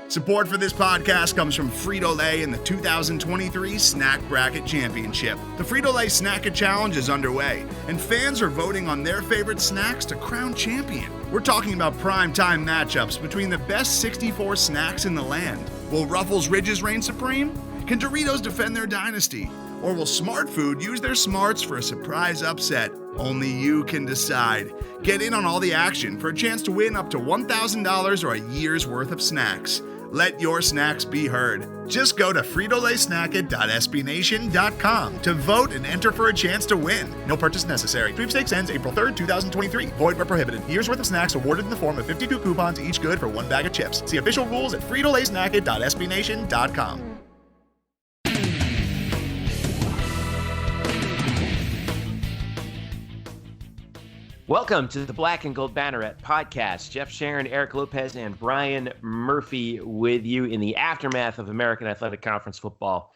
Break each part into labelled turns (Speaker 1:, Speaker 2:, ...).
Speaker 1: Support for this podcast comes from Frito-Lay and the 2023 Snack Bracket Championship. The Frito-Lay Snack-It Challenge is underway, and fans are voting on their favorite snacks to crown champion. We're talking about prime-time matchups between the best 64 snacks in the land. Will Ruffles Ridges reign supreme? Can Doritos defend their dynasty? Or will Smart Food use their smarts for a surprise upset? Only you can decide. Get in on all the action for a chance to win up to $1,000 or a year's worth of snacks. Let your snacks be heard. Just go to fritolaysnacket.sbnation.com to vote and enter for a chance to win. No purchase necessary. Sweepstakes ends April 3rd, 2023. Void where prohibited. Year's worth of snacks awarded in the form of 52 coupons, each good for one bag of chips. See official rules at fritolaysnacket.sbnation.com.
Speaker 2: Welcome to the Black and Gold Banneret Podcast. Jeff Sharon, Eric Lopez, and Brian Murphy with you in the aftermath of American Athletic Conference football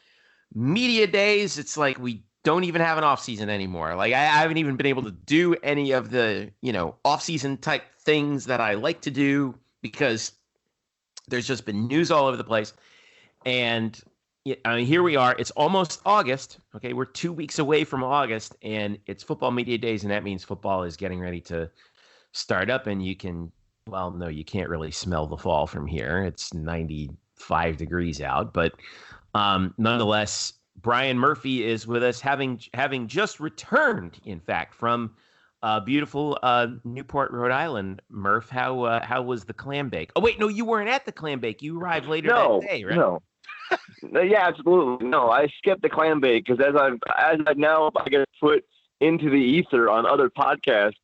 Speaker 2: media days. It's like we don't even have an offseason anymore. Like I haven't even been able to do any of the, offseason type things that I like to do because there's just been news all over the place. And here we are. It's almost August. Okay, we're 2 weeks away from August, and it's football media days, and that means football is getting ready to start up. And you can't really smell the fall from here. It's 95 degrees out, but nonetheless, Brian Murphy is with us, having just returned, in fact, from beautiful Newport, Rhode Island. Murph, how was the clam bake? Oh wait, no, you weren't at the clam bake. You arrived later that day, right?
Speaker 3: No. Yeah, absolutely. No, I skipped the clam bake because as I've now I get put into the ether on other podcasts,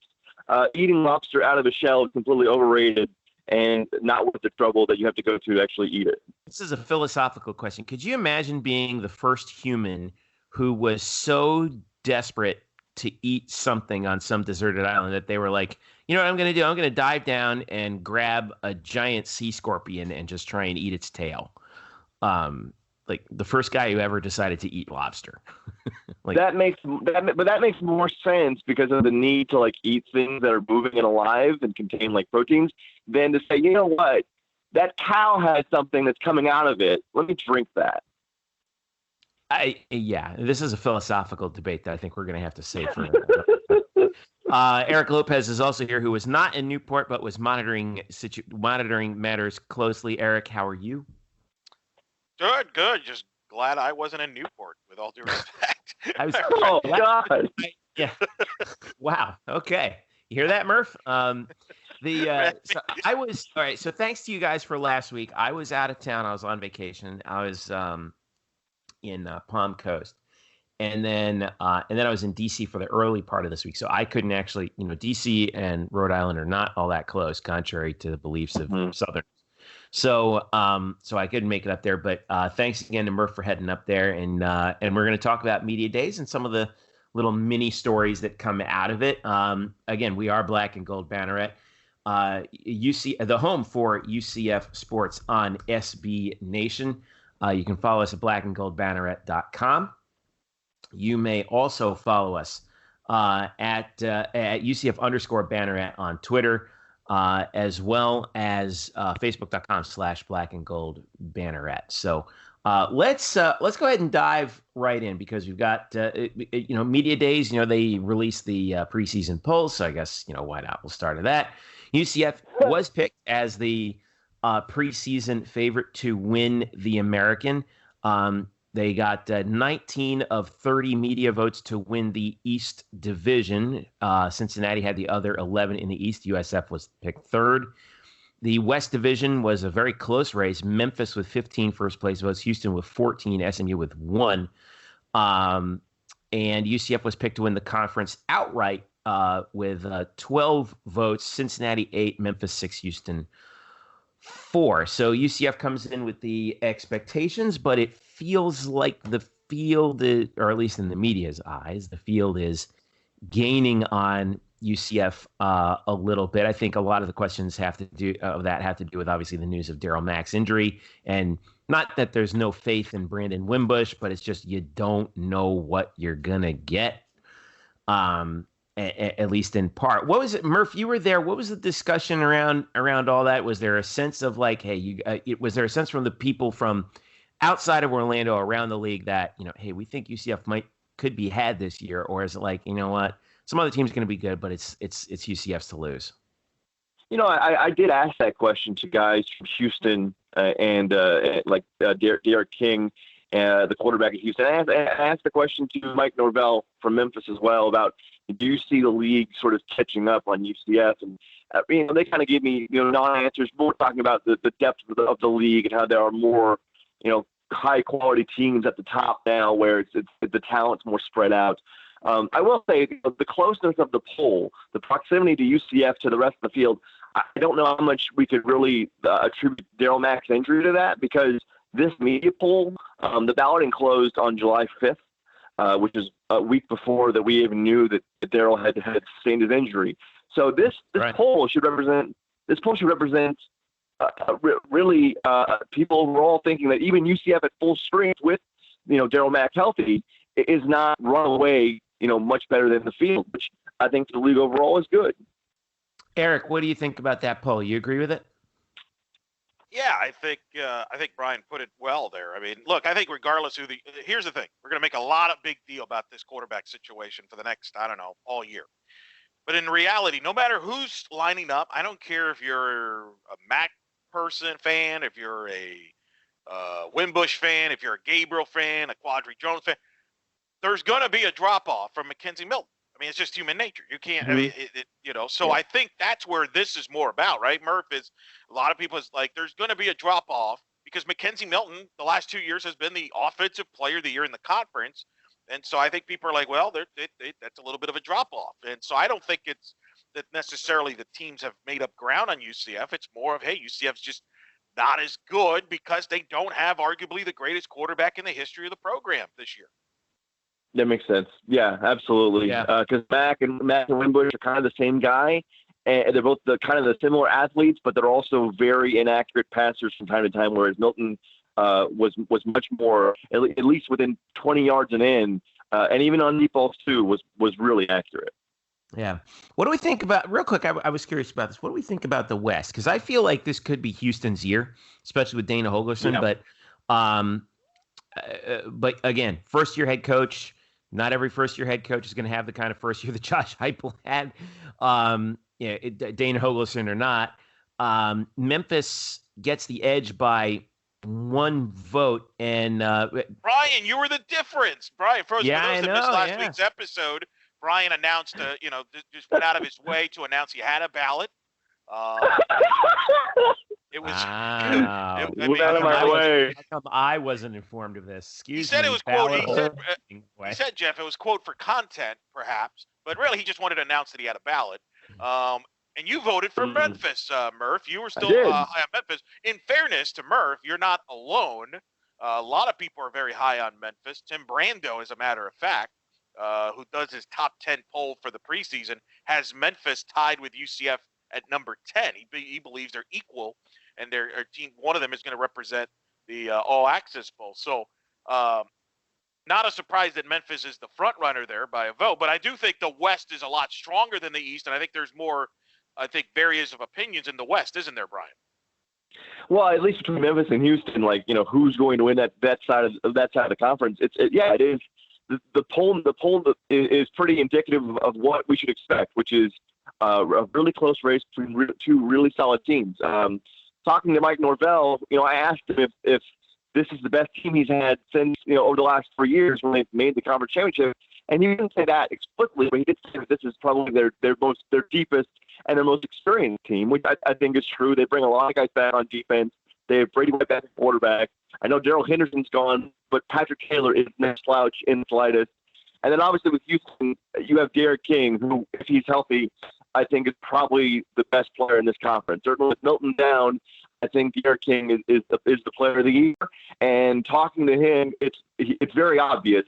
Speaker 3: eating lobster out of the shell is completely overrated and not worth the trouble that you have to go to actually eat it.
Speaker 2: This is a philosophical question. Could you imagine being the first human who was so desperate to eat something on some deserted island that they were like, you know what I'm going to do? I'm going to dive down and grab a giant sea scorpion and just try and eat its tail. Like the first guy who ever decided to eat lobster. That makes
Speaker 3: more sense because of the need to eat things that are moving and alive and contain proteins than to say, you know what, that cow has something that's coming out of it. Let me drink that.
Speaker 2: This is a philosophical debate that I think we're going to have to save for Eric Lopez is also here, who was not in Newport but was monitoring matters closely. Eric, how are you?
Speaker 4: Good. Just glad I wasn't in Newport, with all due respect.
Speaker 3: Oh, God.
Speaker 2: Yeah. Wow. Okay. You hear that, Murph? So I was all right. So thanks to you guys for last week. I was out of town. I was on vacation. I was in Palm Coast, and then I was in DC for the early part of this week. So I couldn't actually, DC and Rhode Island are not all that close, contrary to the beliefs of Southerners. So I couldn't make it up there, but thanks again to Murph for heading up there, and we're going to talk about media days and some of the little mini stories that come out of it. Again, we are Black and Gold Banneret, the home for UCF sports on SB Nation. You can follow us at blackandgoldbanneret.com. You may also follow us at UCF_Banneret on Twitter. As well as Facebook.com/blackandgoldbanneret. So let's go ahead and dive right in because we've got media days. They released the preseason polls, so I guess why not? We'll start at that. UCF was picked as the preseason favorite to win the American. They got 19 of 30 media votes to win the East Division. Cincinnati had the other 11 in the East. USF was picked third. The West Division was a very close race. Memphis with 15 first-place votes, Houston with 14, SMU with 1. And UCF was picked to win the conference outright with 12 votes. Cincinnati 8, Memphis 6, Houston 4. So UCF comes in with the expectations, but it feels like the field is, or at least in the media's eyes, the field is gaining on UCF a little bit. I think a lot of the questions have to do with obviously the news of Daryl Mack's injury, and not that there's no faith in Brandon Wimbush, but it's just you don't know what you're gonna get. at least in part. What was it, Murph? You were there. What was the discussion around all that? Was there a sense of like, hey, was there a sense from the people from outside of Orlando around the league that, hey, we think UCF could be had this year, or is it like, you know what, some other team's going to be good, but it's UCF's to lose?
Speaker 3: I did ask that question to guys from Houston and Derek King, the quarterback at Houston. I asked the question to Mike Norvell from Memphis as well about, do you see the league sort of catching up on UCF? And they kind of gave me non-answers, more talking about the depth of the league and how there are more high quality teams at the top now, where it's the talent's more spread out. I will say the closeness of the poll, the proximity to UCF to the rest of the field, I don't know how much we could really attribute Daryl Mack's injury to that, because this media poll, the balloting closed on July 5th, which is a week before that we even knew that Daryl had sustained his injury. So this
Speaker 2: right.
Speaker 3: poll should represent really people who are all thinking that even UCF at full strength with Daryl Mack healthy is not run away much better than the field, which I think the league overall is good.
Speaker 2: Eric, what do you think about that poll? You agree with it?
Speaker 4: Yeah, I think Brian put it well there. I mean, look, I think regardless here's the thing, we're going to make a lot of big deal about this quarterback situation for the next, all year. But in reality, no matter who's lining up, I don't care if you're a Mac fan, if you're a Wimbush fan, if you're a Gabriel fan, a Quadri Jones fan, there's going to be a drop-off from Mackenzie Milton. I mean, it's just human nature. You can't, so I think that's where this is more about, right? Murph, is a lot of people is like, there's going to be a drop-off because Mackenzie Milton, the last 2 years, has been the offensive player of the year in the conference. And so I think people are like, well, that's a little bit of a drop-off. And so I don't think it's that necessarily the teams have made up ground on UCF. It's more of, hey, UCF's just not as good because they don't have arguably the greatest quarterback in the history of the program this year.
Speaker 3: That makes sense. Yeah, absolutely. Because Mac and Wimbush are kind of the same guy, and they're both kind of the similar athletes, but they're also very inaccurate passers from time to time. Whereas Milton was much more, at least within 20 yards and in, and even on deep balls too, was really accurate.
Speaker 2: Yeah. What do we think about, real quick, I was curious about this. What do we think about the West? Because I feel like this could be Houston's year, especially with Dana Holgorsen. Yeah. But again, first-year head coach. Not every first-year head coach is going to have the kind of first year that Josh Heupel had, Dana Holgorsen or not. Memphis gets the edge by 1 vote. And
Speaker 4: Brian, you were the difference. Brian, for those that missed last week's episode, Brian announced, just went out of his way to announce he had a ballot. It was.
Speaker 2: Wow.
Speaker 3: Out of my way.
Speaker 2: How come I wasn't informed of this? Excuse me.
Speaker 4: He said it was quote. He said, Jeff, it was quote for content, perhaps, but really he just wanted to announce that he had a ballot. And you voted for Memphis, Murph. You were still high on Memphis. In fairness to Murph, you're not alone. A lot of people are very high on Memphis. Tim Brando, as a matter of fact, who does his top 10 poll for the preseason, has Memphis tied with UCF at number 10. He believes they're equal, and their team, one of them is going to represent the All Access Bowl. So not a surprise that Memphis is the front runner there by a vote, but I do think the West is a lot stronger than the East, and I think there's more, various of opinions in the West, isn't there, Brian?
Speaker 3: Well, at least between Memphis and Houston, who's going to win that side of the conference? It is. The poll is pretty indicative of what we should expect, which is a really close race between two really solid teams. Talking to Mike Norvell, I asked him if this is the best team he's had since over the last 4 years when they made the conference championship, and he didn't say that explicitly, but he did say that this is probably their deepest and their most experienced team, which I think is true. They bring a lot of guys back on defense. They have Brady White back at quarterback. I know Darrell Henderson's gone, but Patrick Taylor is no slouch in the slightest. And then obviously with Houston, you have Derek King, who, if he's healthy, I think is probably the best player in this conference. Certainly with Milton down, I think Derek King is the player of the year. And talking to him, it's very obvious.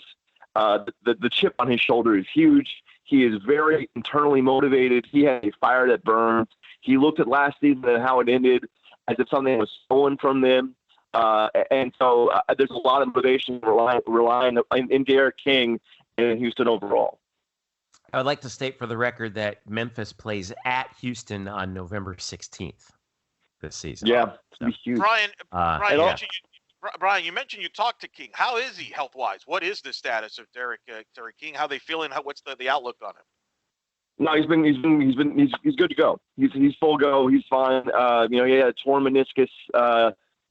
Speaker 3: The chip on his shoulder is huge. He is very internally motivated. He has a fire that burns. He looked at last season and how it ended as if something was stolen from them. And so there's a lot of motivation relying in Derek King and Houston overall.
Speaker 2: I would like to state for the record that Memphis plays at Houston on November 16th this season.
Speaker 3: Yeah, so, huge.
Speaker 4: Brian, you mentioned you talked to King. How is he health-wise? What is the status of Derek King? How they feeling? What's the outlook on him?
Speaker 3: No, he's good to go. He's full go. He's fine. He had a torn meniscus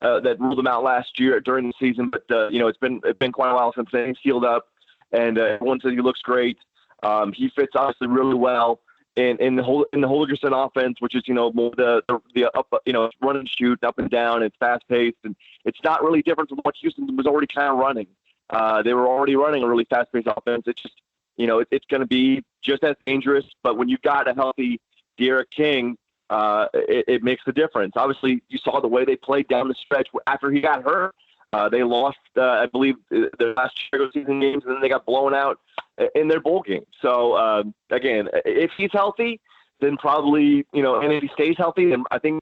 Speaker 3: that ruled him out last year during the season, but it's been quite a while since then. He's healed up, and everyone says he looks great. He fits obviously really well in the Holgerson offense, which is more the up, it's run and shoot, up and down, it's fast paced, and it's not really different from what Houston was already kind of running. They were already running a really fast paced offense. It's just it's going to be just as dangerous. But when you've got a healthy Derek King, it makes a difference. Obviously, you saw the way they played down the stretch after he got hurt. They lost, I believe, their last regular season games, and then they got blown out in their bowl game. So, again, if he's healthy, then probably, and if he stays healthy, then I think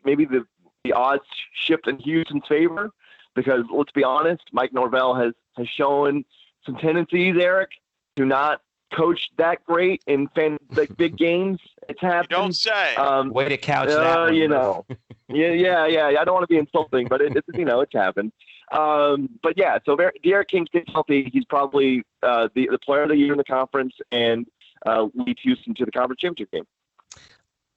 Speaker 3: maybe the odds shift in Houston's favor because, let's be honest, Mike Norvell has shown some tendencies, Eric, to not coach that great in big games. It's happened.
Speaker 4: You don't say.
Speaker 2: Way to couch that one,
Speaker 3: Yeah. I don't want to be insulting, but it's happened. But yeah, so Derek King stays healthy. He's probably the player of the year in the conference and leads Houston to the conference championship game.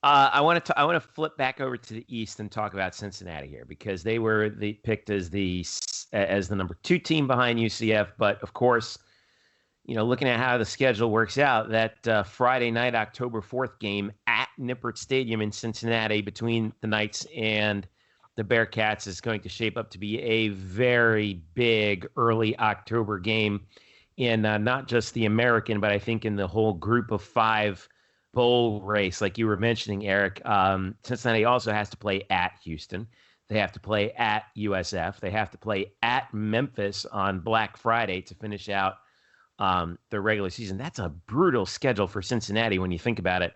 Speaker 2: I want to flip back over to the East and talk about Cincinnati here because they were picked as the number 2 team behind UCF, but of course, looking at how the schedule works out, that Friday night, October 4th game at Nippert Stadium in Cincinnati between the Knights and the Bearcats is going to shape up to be a very big early October game in not just the American, but I think in the whole group of 5 bowl race, like you were mentioning, Eric. Cincinnati also has to play at Houston. They have to play at USF. They have to play at Memphis on Black Friday to finish out the regular season. That's a brutal schedule for Cincinnati when you think about it.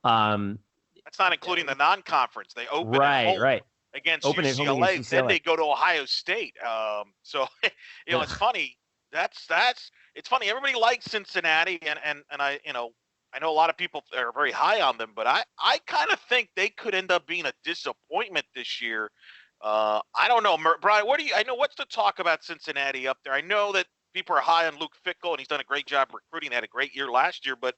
Speaker 4: That's not including the non-conference. They open against UCLA, then they go to Ohio State. So it's funny. It's funny. Everybody likes Cincinnati, and I know a lot of people are very high on them, but I kind of think they could end up being a disappointment this year. I don't know, Brian. What's the talk about Cincinnati up there? I know that people are high on Luke Fickell, and he's done a great job recruiting. They had a great year last year, but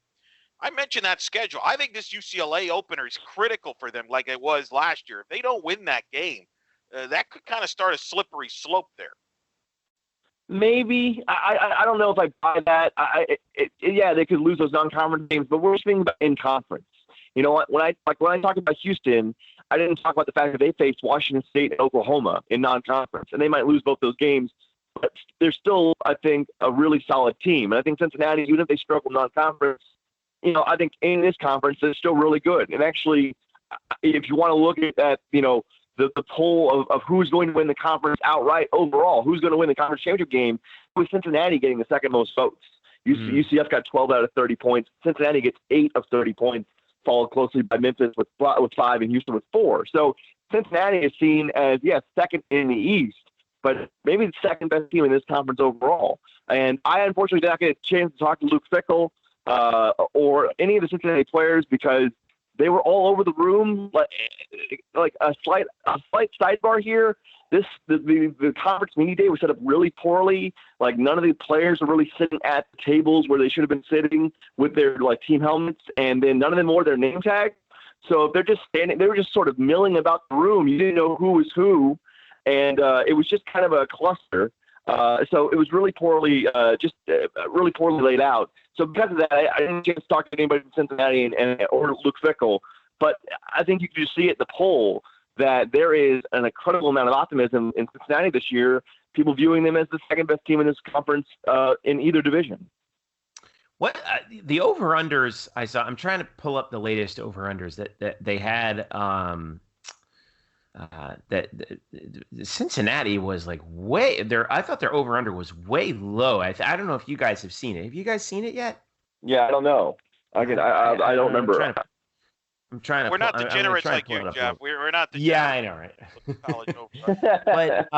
Speaker 4: I mentioned that schedule. I think this UCLA opener is critical for them like it was last year. If they don't win that game, that could kind of start a slippery slope there.
Speaker 3: Maybe. I don't know if I buy that. They could lose those non-conference games, but we're speaking about in conference. You know what? When I talk about Houston, I didn't talk about the fact that they faced Washington State and Oklahoma in non-conference, and they might lose both those games. But they're still, I think, a really solid team. And I think Cincinnati, even if they struggle non-conference, I think in this conference, they're still really good. And actually, if you want to look at the poll of who's going to win the conference outright overall, who's going to win the conference championship game, with Cincinnati getting the second most votes. UCF got 12 out of 30 points. Cincinnati gets 8 of 30 points, followed closely by Memphis with 5 and Houston with 4. So Cincinnati is seen as, second in the East, but maybe the second best team in this conference overall. And I unfortunately did not get a chance to talk to Luke Fickell or any of the Cincinnati players because they were all over the room. Like a slight sidebar here. The conference media day was set up really poorly. Like none of the players were really sitting at the tables where they should have been sitting with their team helmets, and then none of them wore their name tag. So if they're just standing, they were just sort of milling about the room. You didn't know who was who, and it was just kind of a cluster. So it was really poorly laid out. So because of that, I didn't get to talk to anybody from Cincinnati or Luke Fickell. But I think you can just see at the poll that there is an incredible amount of optimism in Cincinnati this year, people viewing them as the second best team in this conference in either division.
Speaker 2: What the over-unders I saw, I'm trying to pull up the latest over-unders that they had. That Cincinnati was way there. I thought their over-under was way low. I don't know if you guys have seen it. Have you guys seen it yet?
Speaker 3: Yeah, I don't know. I don't remember.
Speaker 2: I'm trying to.
Speaker 4: We're not degenerates like you, Jeff. We're not degenerates.
Speaker 2: Yeah, I know, right?
Speaker 4: College over.
Speaker 2: But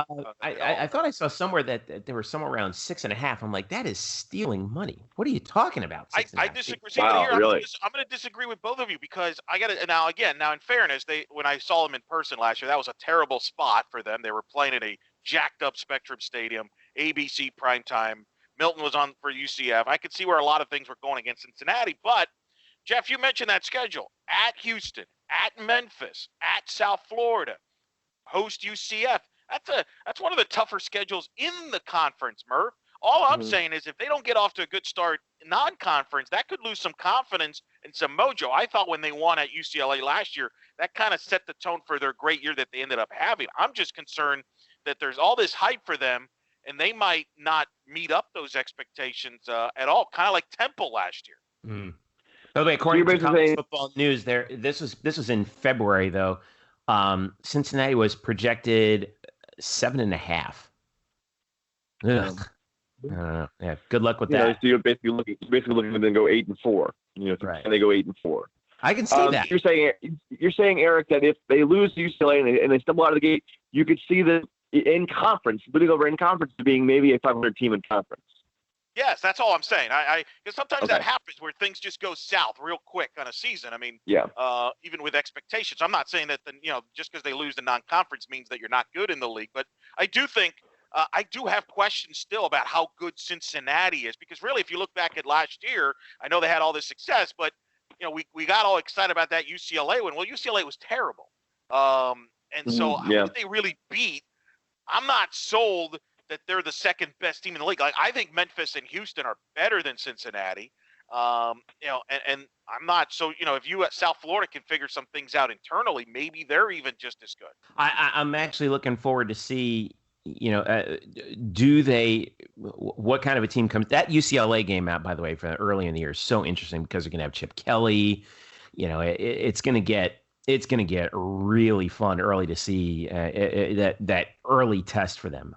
Speaker 2: I thought I saw somewhere that there were somewhere around 6.5. I'm like, that is stealing money. What are you talking about?
Speaker 4: I disagree. See,
Speaker 3: wow,
Speaker 4: here,
Speaker 3: really?
Speaker 4: I'm going to disagree with both of you because I got to now. In fairness, when I saw them in person last year, that was a terrible spot for them. They were playing at a jacked up Spectrum Stadium, ABC primetime. Milton was on for UCF. I could see where a lot of things were going against Cincinnati, but Jeff, you mentioned that schedule at Houston, at Memphis, at South Florida, host UCF. That's one of the tougher schedules in the conference, Murph. All I'm saying is if they don't get off to a good start non-conference, that could lose some confidence and some mojo. I thought when they won at UCLA last year, that kind of set the tone for their great year that they ended up having. I'm just concerned that there's all this hype for them, and they might not meet up those expectations at all, kind of like Temple last year.
Speaker 2: Mm. By the way, according to College Football News, this was in February though. Cincinnati was projected 7.5. Yeah, good luck with that.
Speaker 3: So you're basically looking for them to go 8-4.
Speaker 2: Right.
Speaker 3: And they go 8-4.
Speaker 2: I can see that.
Speaker 3: You're saying, Eric, that if they lose to UCLA and they stumble out of the gate, you could see them in conference, putting over in conference to being maybe a 500 team in conference.
Speaker 4: Yes, that's all I'm saying. Because sometimes that happens where things just go south real quick on a season. I mean, even with expectations. I'm not saying that just because they lose the non-conference means that you're not good in the league, but I do think I do have questions still about how good Cincinnati is, because really, if you look back at last year, I know they had all this success, but we got all excited about that UCLA win. Well, UCLA was terrible, and so who did they really beat? I'm not sold that they're the second best team in the league. Like, I think Memphis and Houston are better than Cincinnati. And I'm not. So, if you at South Florida can figure some things out internally, maybe they're even just as good.
Speaker 2: I'm actually looking forward to see, what kind of a team comes. That UCLA game out, by the way, for early in the year is so interesting because they're going to have Chip Kelly. It's going to get really fun early to see that early test for them.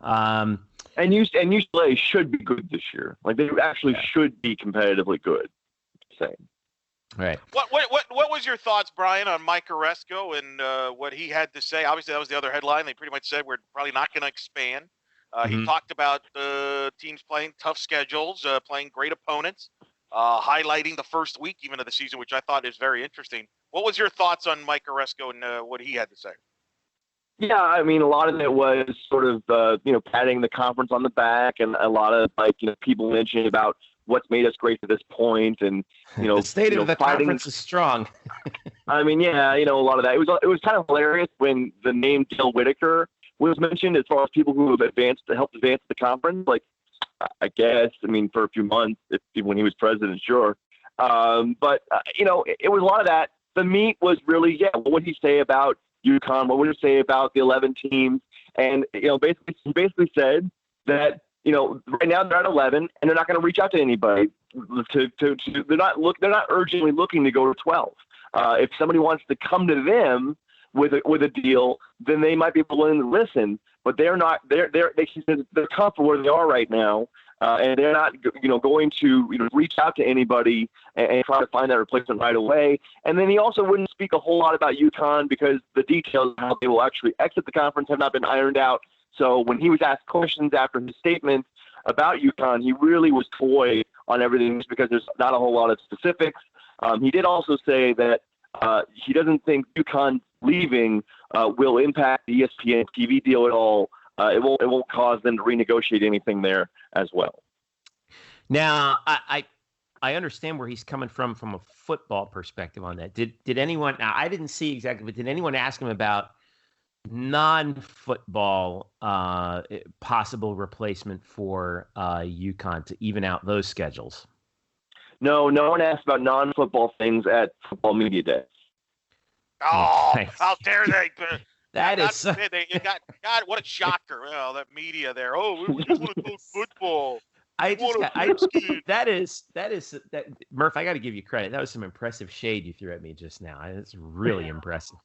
Speaker 3: And UCLA should be good this year. Like, they actually should be competitively good. Same.
Speaker 2: Right.
Speaker 4: What was your thoughts, Brian, on Mike Oresco and what he had to say? Obviously, that was the other headline. They pretty much said we're probably not going to expand. He talked about teams playing tough schedules, playing great opponents, highlighting the first week even of the season, which I thought is very interesting. What was your thoughts on Mike Oresco and what he had to say?
Speaker 3: Yeah, I mean, a lot of it was sort of, patting the conference on the back, and a lot of, people mentioning about what's made us great to this point, and,
Speaker 2: the state of the conference is strong.
Speaker 3: I mean, yeah, a lot of that. It was kind of hilarious when the name Dale Whitaker was mentioned as far as people who have helped advance the conference. Like, I guess, for a few months, when he was president, sure. But it was a lot of that. The meat was really, what would he say about UConn? What would he say about the 11 teams? And, basically said that, right now they're at 11 and they're not going to reach out to anybody. They're not urgently looking to go to 12. If somebody wants to come to them with a deal, then they might be willing to listen, but they're not, they're comfortable where they are right now. And they're not, going to, reach out to anybody and try to find that replacement right away. And then he also wouldn't speak a whole lot about UConn because the details of how they will actually exit the conference have not been ironed out. So when he was asked questions after his statement about UConn, he really was coy on everything just because there's not a whole lot of specifics. He did also say that he doesn't think UConn leaving will impact the ESPN TV deal at all. It won't cause them to renegotiate anything there as well.
Speaker 2: Now, I understand where he's coming from a football perspective on that. Did anyone? Now, I didn't see exactly, but did anyone ask him about non-football possible replacement for UConn to even out those schedules?
Speaker 3: No one asked about non-football things at Football Media Day.
Speaker 4: Oh, how dare they!
Speaker 2: That is
Speaker 4: God, what a shocker! Oh, that media there. Oh, we just want to talk football.
Speaker 2: That Murph, I got to give you credit. That was some impressive shade you threw at me just now. It's really impressive.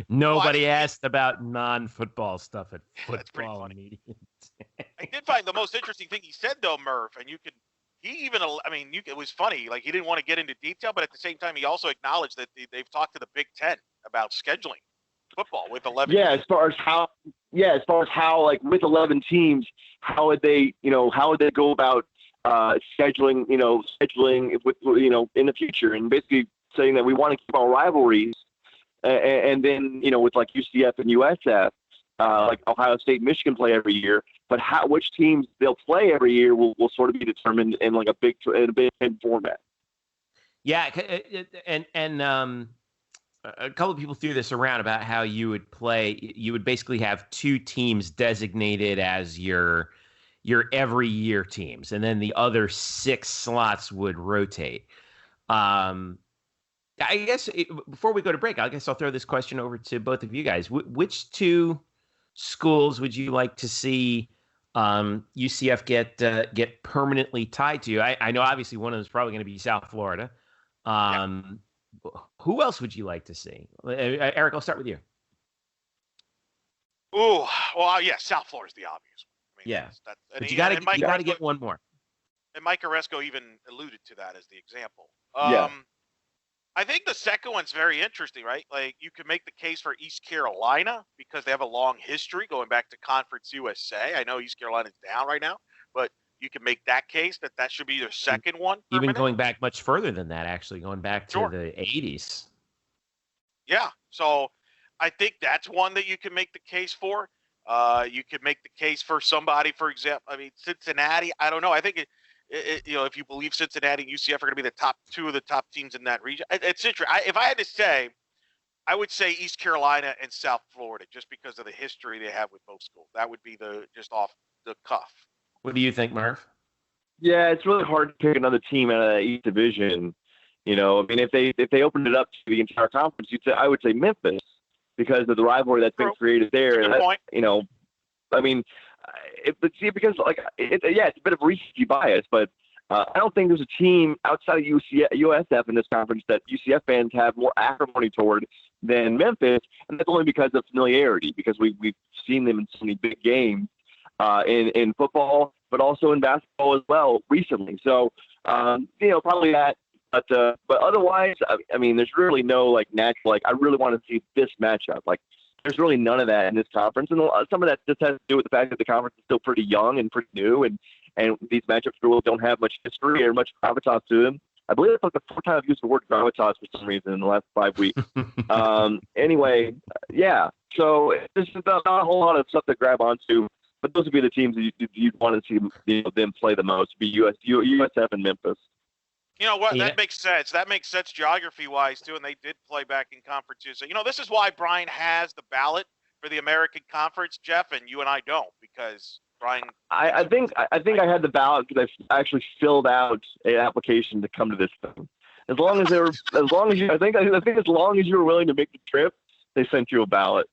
Speaker 2: Nobody asked about non-football stuff at Football Media.
Speaker 4: I did find the most interesting thing he said, though, Murph, and you could he even, I mean, it was funny. Like, he didn't want to get into detail, but at the same time, he also acknowledged that they've talked to the Big Ten about scheduling football with 11
Speaker 3: Yeah,
Speaker 4: teams.
Speaker 3: as far as how like with 11 teams, how would they go about scheduling with in the future, and basically saying that we want to keep our rivalries, and then with like UCF and USF, like Ohio State, Michigan play every year, but which teams they'll play every year will sort of be determined in like a Big Ten format.
Speaker 2: Yeah, and a couple of people threw this around about how you would basically have two teams designated as your every year teams, and then the other 6 slots would rotate. I guess before we go to break, I guess I'll throw this question over to both of you guys. Which 2 schools would you like to see UCF get permanently tied to? I know obviously one of them is probably going to be South Florida. Who else would you like to see? Eric, I'll start with you.
Speaker 4: Oh, well, yeah, South Florida's the obvious one. I mean,
Speaker 2: Yeah, but you got to get one more.
Speaker 4: And Mike Oresco even alluded to that as the example.
Speaker 3: Yeah.
Speaker 4: I think the second one's very interesting, right? Like, you could make the case for East Carolina because they have a long history going back to Conference USA. I know East Carolina's down right now, but you can make that case that should be their second one.
Speaker 2: Even going back much further than that, actually, going back to the 80s.
Speaker 4: Yeah. So I think that's one that you can make the case for. You could make the case for somebody, for example, I mean, Cincinnati. I don't know. I think if you believe Cincinnati and UCF are going to be the top 2 of the top teams in that region, it's interesting. If I had to say, I would say East Carolina and South Florida, just because of the history they have with both schools. That would be just off the cuff.
Speaker 2: What do you think, Murph?
Speaker 3: Yeah, it's really hard to pick another team out of that East Division. I mean, if they opened it up to the entire conference, I would say Memphis, because of the rivalry that's been created there.
Speaker 4: Good point.
Speaker 3: I mean, because it's a bit of recency bias, but I don't think there's a team outside of USF in this conference that UCF fans have more acrimony toward than Memphis, and that's only because of familiarity, because we've seen them in so many big games in football, but also in basketball as well recently. So, probably that. But otherwise, I mean, there's really no natural, I really want to see this matchup. There's really none of that in this conference. And some of that just has to do with the fact that the conference is still pretty young and pretty new. And these matchups really don't have much history or much gravitas to them. I believe it's like the 4th time I've used the word gravitas for some reason in the last 5 weeks. Anyway, yeah. So there's not a whole lot of stuff to grab onto. But those would be the teams that you'd want to see them play the most, be USF and Memphis.
Speaker 4: You know what? Yeah. That makes sense. That makes sense geography-wise, too, and they did play back in conferences. So, this is why Brian has the ballot for the American Conference, Jeff, and you and I don't, because Brian...
Speaker 3: I think I had the ballot because I actually filled out an application to come to this thing. I think as long as you were willing to make the trip, they sent you a ballot.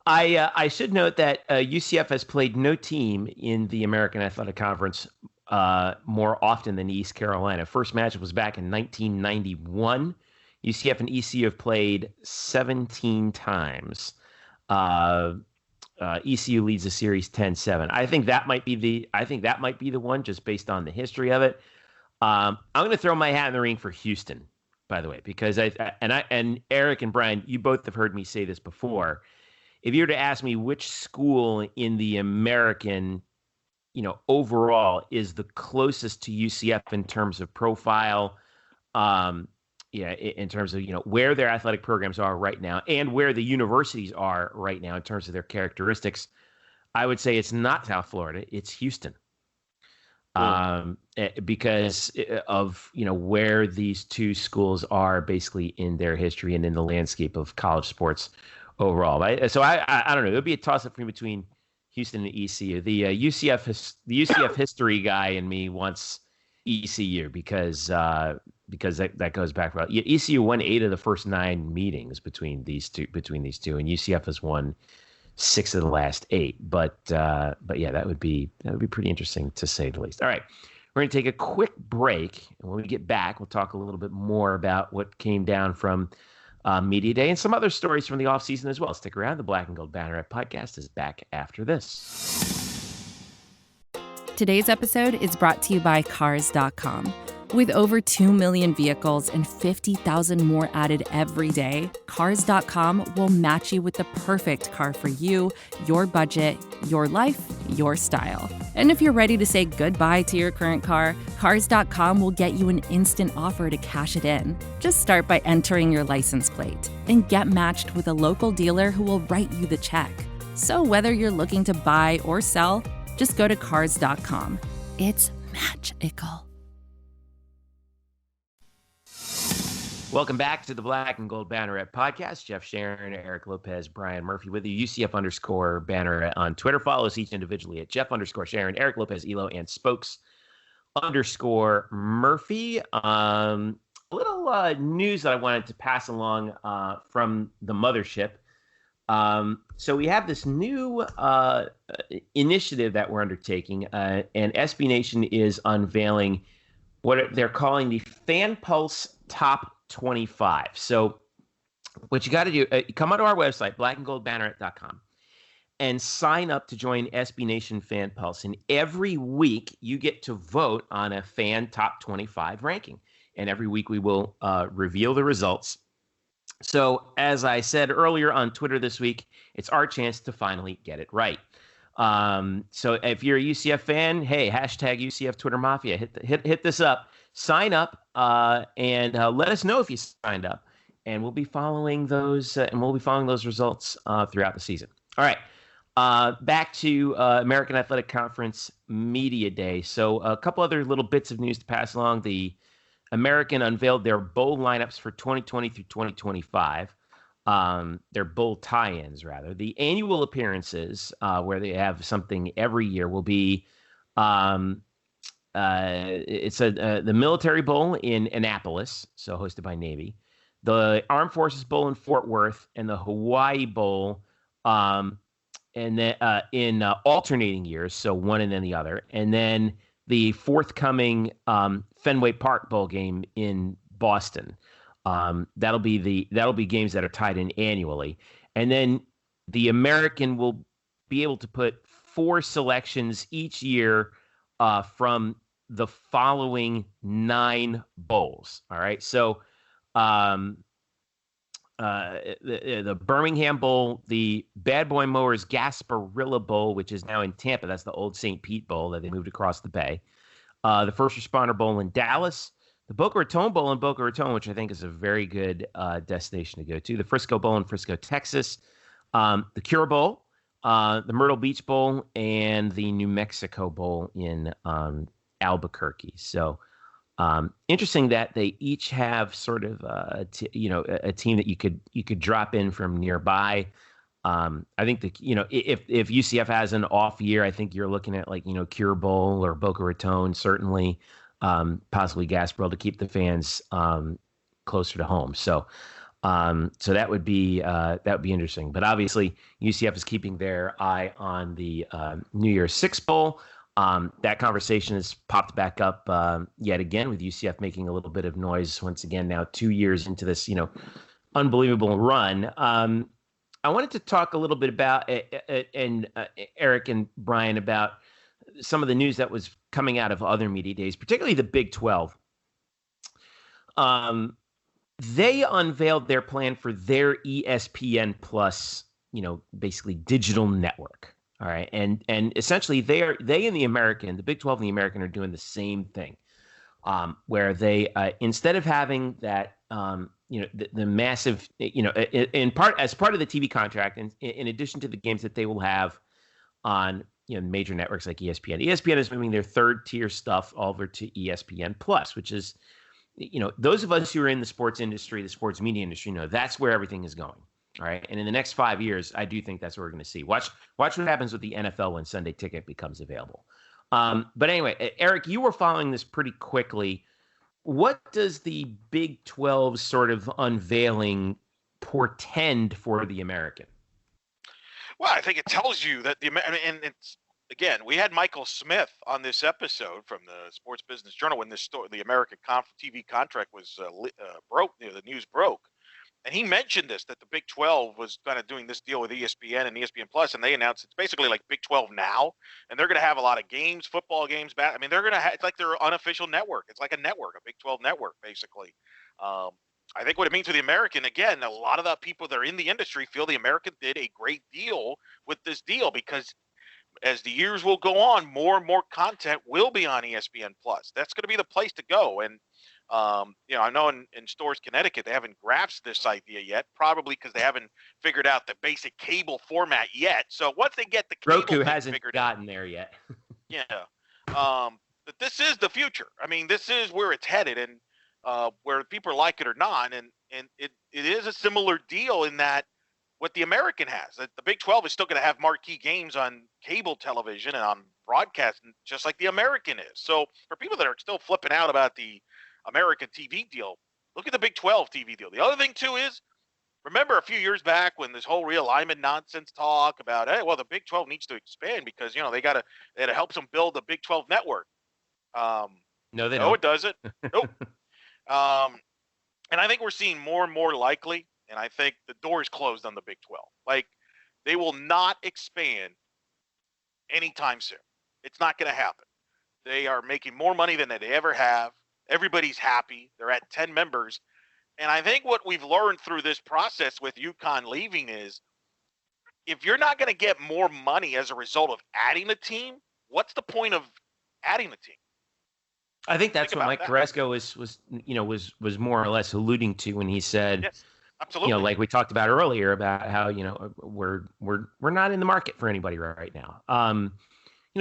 Speaker 2: I should note that UCF has played no team in the American Athletic Conference more often than East Carolina. First match was back in 1991. UCF and ECU have played 17 times. ECU leads the series 10-7. I think that might be the one, just based on the history of it. I'm going to throw my hat in the ring for Houston, by the way, because and Eric and Brian, you both have heard me say this before. If you were to ask me which school in the American, overall is the closest to UCF in terms of profile, in terms of, where their athletic programs are right now and where the universities are right now in terms of their characteristics, I would say it's not South Florida, it's Houston. Because of, where these two schools are basically in their history and in the landscape of college sports overall. So I don't know. It'll be a toss-up for me between Houston and ECU. The UCF history guy in me wants ECU because that goes back. ECU won 8 of the first 9 meetings between these two, and UCF has won 6 of the last 8. But yeah, that would be pretty interesting to say the least. All right, we're going to take a quick break, and when we get back, we'll talk a little bit more about what came down from Media Day and some other stories from the offseason as well. Stick around. The Black and Gold Banneret Podcast is back after this.
Speaker 5: Today's episode is brought to you by Cars.com. With over 2 million vehicles and 50,000 more added every day, Cars.com will match you with the perfect car for you, your budget, your life, your style. And if you're ready to say goodbye to your current car, Cars.com will get you an instant offer to cash it in. Just start by entering your license plate and get matched with a local dealer who will write you the check. So whether you're looking to buy or sell, just go to Cars.com. It's magical.
Speaker 2: Welcome back to the Black and Gold Banneret Podcast. Jeff Sharon, Eric Lopez, Brian Murphy with you. UCF_Banneret on Twitter. Follow us each individually at Jeff_Sharon, Eric Lopez, Elo, and Spokes_Murphy. A little news that I wanted to pass along from the mothership. So we have this new initiative that we're undertaking, and SB Nation is unveiling what they're calling the Fan Pulse Top 25. So what you got to do, come onto our website, blackandgoldbanneret.com, and sign up to join SB Nation Fan Pulse. And every week you get to vote on a fan top 25 ranking. And every week we will reveal the results. So as I said earlier on Twitter this week, it's our chance to finally get it right. So if you're a UCF fan, hey, hashtag UCF Twitter Mafia, hit this up. Sign up and let us know if you signed up, and we'll be following those results throughout the season. All right, back to American Athletic Conference Media Day. So a couple other little bits of news to pass along. The American unveiled their bowl lineups for 2020 through 2025. Their bowl tie-ins, rather. The annual appearances, where they have something every year, will be. It's the Military Bowl in Annapolis, so hosted by Navy, the Armed Forces Bowl in Fort Worth, and the Hawaii Bowl, and then in alternating years, so one and then the other, and then the forthcoming Fenway Park Bowl game in Boston. That'll be games that are tied in annually, and then the American will be able to put 4 selections each year from the following 9 bowls. All right. So the Birmingham Bowl, the Bad Boy Mowers Gasparilla Bowl, which is now in Tampa. That's the old St. Pete Bowl that they moved across the bay. The First Responder Bowl in Dallas. The Boca Raton Bowl in Boca Raton, which I think is a very good destination to go to. The Frisco Bowl in Frisco, Texas. The Cure Bowl. The Myrtle Beach Bowl, and the New Mexico Bowl in Albuquerque. So interesting that they each have sort of a team that you could drop in from nearby. I think if UCF has an off year, I think you're looking at Cure Bowl or Boca Raton, certainly possibly Gasparilla, to keep the fans closer to home. So that would be interesting. But obviously UCF is keeping their eye on the New Year's Six Bowl. That conversation has popped back up yet again, with UCF making a little bit of noise once again now 2 years into this unbelievable run. I wanted to talk a little bit about Eric and Brian about some of the news that was coming out of other media days, particularly the Big 12. They unveiled their plan for their ESPN Plus, basically digital network. All right. And essentially they and the American, the Big 12 and the American, are doing the same thing, where they, instead of having that, the massive, as part of the TV contract, and in addition to the games that they will have on, major networks like ESPN. ESPN is moving their third tier stuff over to ESPN Plus, which is, those of us who are in the sports industry, the sports media industry, that's where everything is going. All right. And in the next 5 years, I do think that's what we're going to see. Watch what happens with the NFL when Sunday Ticket becomes available. But anyway, Eric, you were following this pretty quickly. What does the Big 12 sort of unveiling portend for the American?
Speaker 4: Well, I think it tells you that and it's, again, we had Michael Smith on this episode from the Sports Business Journal when the American TV contract was broke, the news broke. And he mentioned this, that the Big 12 was kind of doing this deal with ESPN and ESPN Plus, and they announced it's basically like Big 12 now, and they're going to have a lot of games, football games. I mean, they're going to it's like their unofficial network. It's like a network, a Big 12 network, basically. I think what it means for the American, again, a lot of the people that are in the industry feel the American did a great deal with this deal because as the years will go on, more and more content will be on ESPN Plus. That's going to be the place to go. And I know in Stores, Connecticut, they haven't grasped this idea yet, probably because they haven't figured out the basic cable format yet. So once they get the cable
Speaker 2: Roku
Speaker 4: thing
Speaker 2: hasn't
Speaker 4: figured
Speaker 2: gotten there yet.
Speaker 4: Yeah. But this is the future. I mean, this is where it's headed, and where people like it or not. And it is a similar deal in that what the American has. That the Big 12 is still going to have marquee games on cable television and on broadcast, just like the American is. So for people that are still flipping out about the American TV deal, look at the Big 12 TV deal. The other thing, too, is remember a few years back when this whole realignment nonsense talk about, hey, well, the Big 12 needs to expand because, it helps them build a Big 12 network.
Speaker 2: No, they don't.
Speaker 4: No, it doesn't. Nope. And I think we're seeing more and more likely, and I think the door is closed on the Big 12. Like, they will not expand anytime soon. It's not going to happen. They are making more money than they ever have. Everybody's happy. They're at 10 members. And I think what we've learned through this process with UConn leaving is if you're not going to get more money as a result of adding a team, what's the point of adding a team?
Speaker 2: I think that's what Mike Carrasco was more or less alluding to when he said,
Speaker 4: yes, absolutely.
Speaker 2: Like we talked about earlier about how, we're not in the market for anybody right now.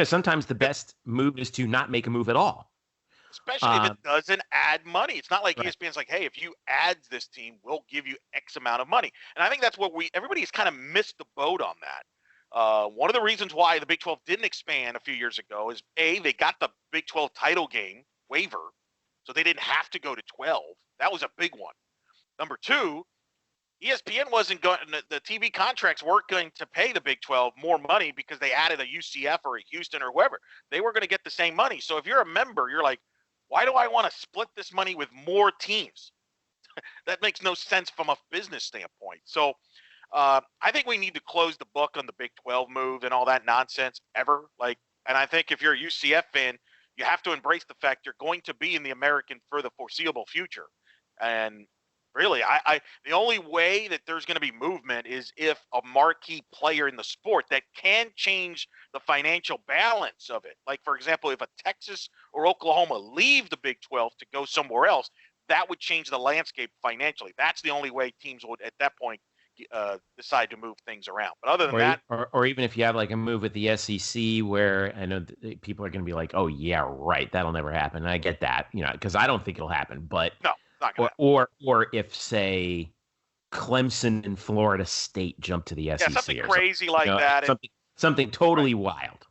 Speaker 2: Sometimes the best move is to not make a move at all.
Speaker 4: Especially if it doesn't add money. It's not like
Speaker 2: right.
Speaker 4: ESPN's like, hey, if you add this team, we'll give you X amount of money. And I think that's what everybody's kind of missed the boat on that. One of the reasons why the Big 12 didn't expand a few years ago is, A, they got the Big 12 title game waiver, so they didn't have to go to 12. That was a big one. Number two, ESPN wasn't going, the TV contracts weren't going to pay the Big 12 more money because they added a UCF or a Houston or whoever. They were going to get the same money. So if you're a member, you're like, why do I want to split this money with more teams? That makes no sense from a business standpoint. So I think we need to close the book on the Big 12 move and all that nonsense ever. And I think if you're a UCF fan, you have to embrace the fact you're going to be in the American for the foreseeable future. And really, the only way that there's going to be movement is if a marquee player in the sport that can change the financial balance of it. Like, for example, if a Texas or Oklahoma leave the Big 12 to go somewhere else, that would change the landscape financially. That's the only way teams would, at that point, decide to move things around. But other than that,
Speaker 2: or even if you have like a move with the SEC where I know people are going to be like, oh yeah, right, that'll never happen. And I get that, because I don't think it'll happen. But
Speaker 4: no.
Speaker 2: Or if, say, Clemson and Florida State jump to the SEC.
Speaker 4: Yeah, something crazy like that.
Speaker 2: Something totally wild.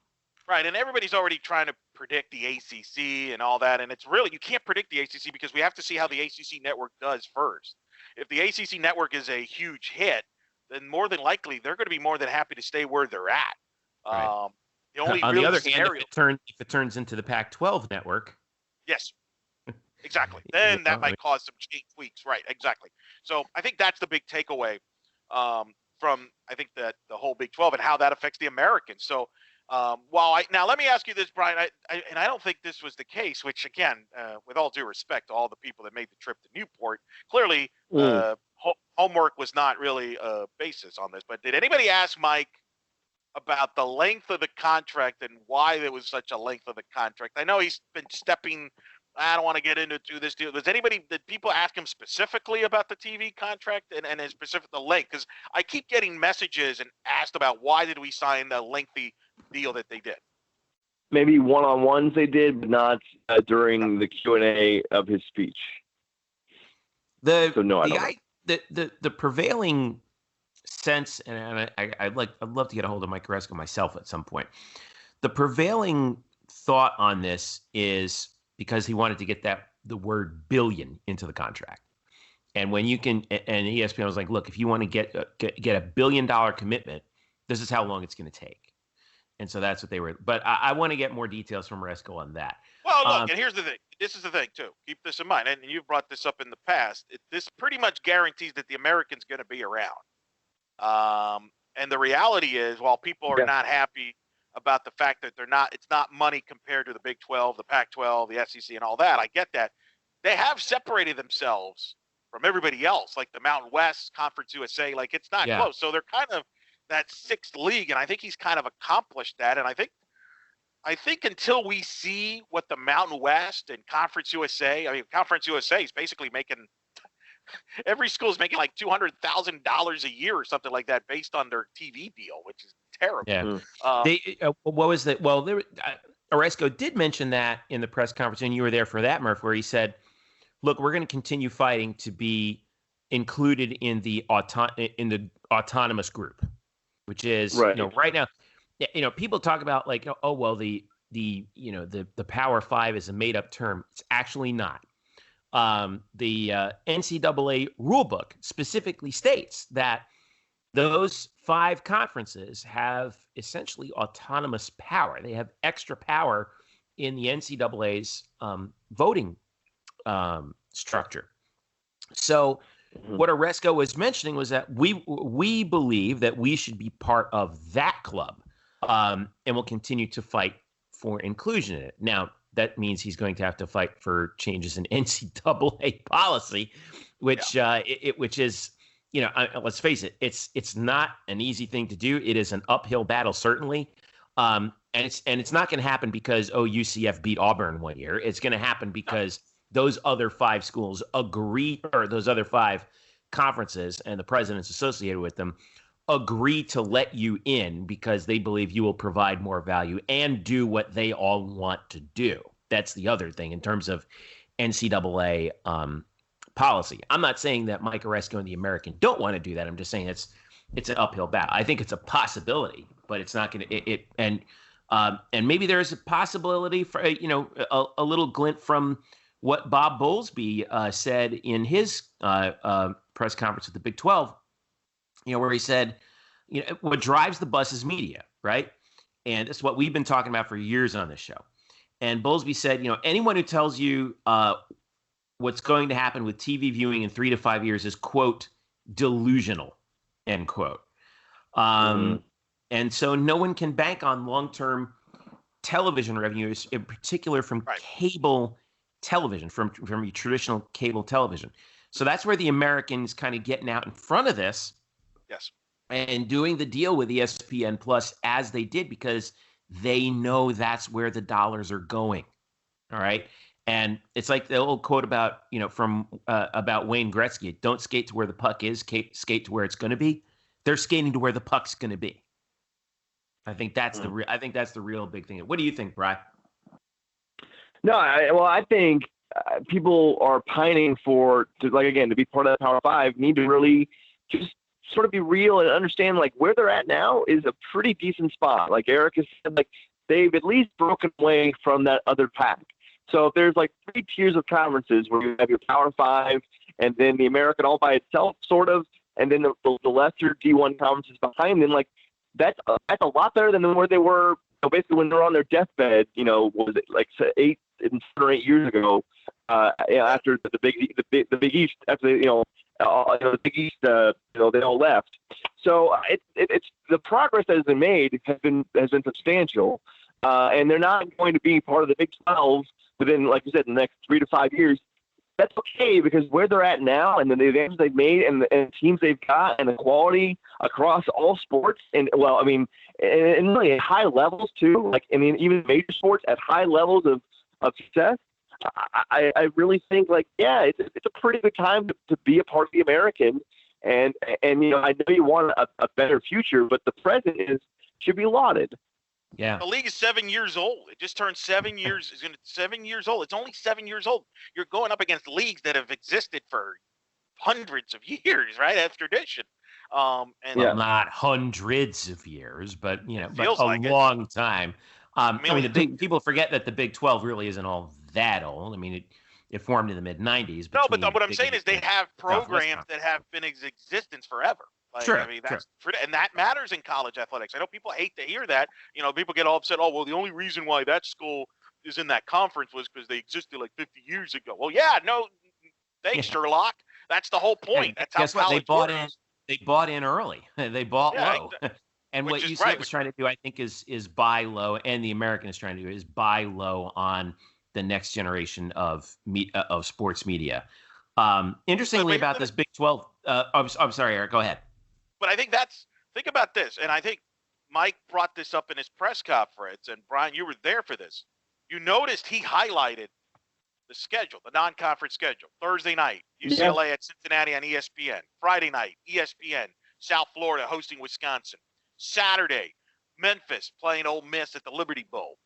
Speaker 4: Right, and everybody's already trying to predict the ACC and all that, and it's really, you can't predict the ACC because we have to see how the ACC network does first. If the ACC network is a huge hit, then more than likely they're going to be more than happy to stay where they're at.
Speaker 2: Right.
Speaker 4: The only
Speaker 2: on
Speaker 4: real
Speaker 2: the other
Speaker 4: scenario,
Speaker 2: hand, if it turns into the Pac-12 network.
Speaker 4: Yes. Exactly. Then that might cause some tweaks. Right. Exactly. So I think that's the big takeaway from, I think, that the whole Big 12 and how that affects the Americans. So now let me ask you this, Brian, and I don't think this was the case, which again, with all due respect to all the people that made the trip to Newport, clearly homework was not really a basis on this. But did anybody ask Mike about the length of the contract and why there was such a length of the contract? I know he's been stepping. I don't want to get into this deal. Did people ask him specifically about the TV contract and in specific the length? Because I keep getting messages and asked about why did we sign the lengthy deal that they did.
Speaker 3: Maybe one-on-ones they did, but not during the Q&A of his speech.
Speaker 2: The prevailing sense, and I'd love to get a hold of Mike Carrasco myself at some point. The prevailing thought on this is because he wanted to get the word billion into the contract. And when you can, and ESPN was like, look, if you want to get $1 billion commitment, this is how long it's going to take. And so that's what they were. But I want to get more details from Carrasco on that.
Speaker 4: Well, look, and here's the thing. this is the thing too. Keep this in mind, and you've brought this up in the past. This pretty much guarantees that the American's going to be around. And the reality is, while people are not happy about the fact that it's not money compared to the Big 12, the Pac-12, the SEC, and all that. I get that. They have separated themselves from everybody else, like the Mountain West, Conference USA. Like, it's not close. So they're kind of that sixth league, and I think he's kind of accomplished that. And I think until we see what the Mountain West and Conference USA, Conference USA is basically making every school is making like $200,000 a year or something like that based on their TV deal, which is terrible.
Speaker 2: Yeah. What was that? Well, Oresco did mention that in the press conference, and you were there for that, Murph, where he said, look, we're going to continue fighting to be included in the autonomous group, which is, right now, people talk about like, oh, well, the Power Five is a made up term. It's actually not. The NCAA rulebook specifically states that those 5 conferences have essentially autonomous power. They have extra power in the NCAA's voting structure. So what Oresco was mentioning was that we believe that we should be part of that club, and we'll continue to fight for inclusion in it. Now, that means he's going to have to fight for changes in NCAA policy, which is, let's face it, it's not an easy thing to do. It is an uphill battle, certainly, and it's not going to happen because UCF beat Auburn one year. It's going to happen because those other 5 schools agree, or those other 5 conferences and the presidents associated with them agree to let you in because they believe you will provide more value and do what they all want to do. That's the other thing in terms of NCAA policy. I'm not saying that Mike Oresco and the American don't want to do that. I'm just saying it's an uphill battle. I think it's a possibility, but it's not going to and maybe there's a possibility for a little glint from what Bob Bowlesby said in his press conference at the Big 12. Where he said, what drives the bus is media, right? And it's what we've been talking about for years on this show. And Bowlesby said, anyone who tells you what's going to happen with TV viewing in 3 to 5 years is, quote, delusional, end quote. And so no one can bank on long-term television revenues, in particular from cable television, from your traditional cable television. So that's where the Americans kind of getting out in front of this.
Speaker 4: Yes.
Speaker 2: And doing the deal with ESPN Plus as they did because they know that's where the dollars are going. All right. And it's like the old quote about, about Wayne Gretzky, don't skate to where the puck is, skate to where it's going to be. They're skating to where the puck's going to be. I think that's the real big thing. What do you think, Bri?
Speaker 3: No, I think people are pining to be part of the Power Five, need to really just sort of be real and understand like where they're at now is a pretty decent spot. Like Eric has said, like they've at least broken away from that other pack. So if there's like 3 tiers of conferences where you have your Power Five and then the American all by itself, sort of, and then the lesser D1 conferences behind them, like that's a lot better than where they were. Basically, when they're on their deathbed, was it like 7 or 8 years ago? After the Big East, after the Big East, they all left. So it's the progress that has been made has been substantial, and they're not going to be part of the Big 12 within, like you said, the next 3 to 5 years. That's okay because where they're at now and the advances they've made and the teams they've got and the quality across all sports and really at high levels too. Even major sports at high levels of success. I really think it's a pretty good time to be a part of the American, and I know you want a better future, but the present should be lauded.
Speaker 2: Yeah,
Speaker 4: the league is 7 years old. It just turned 7 years. It's 7 years old. It's only 7 years old. You're going up against leagues that have existed for hundreds of years, right? That's tradition.
Speaker 2: Not hundreds of years, but long time. People forget that the Big 12 really isn't all that old. It formed in the mid 90s.
Speaker 4: No, but what I'm saying is they have programs that have been in existence forever.
Speaker 2: Sure.
Speaker 4: And that matters in college athletics. I know people hate to hear that. People get all upset. Oh, well, the only reason why that school is in that conference was because they existed like 50 years ago. Well, yeah, no, thanks, Sherlock. That's the whole point. That's how college works.
Speaker 2: They bought in early. They bought low. And what UCF is trying to do, I think, is buy low, and the American is trying to do is buy low on the next generation of sports media. Interestingly about this Big 12, I'm sorry, Eric, go ahead.
Speaker 4: But I think think about this, and I think Mike brought this up in his press conference, and Brian, you were there for this. You noticed he highlighted the schedule, the non-conference schedule. Thursday night, UCLA at Cincinnati on ESPN. Friday night, ESPN, South Florida hosting Wisconsin. Saturday, Memphis playing Ole Miss at the Liberty Bowl.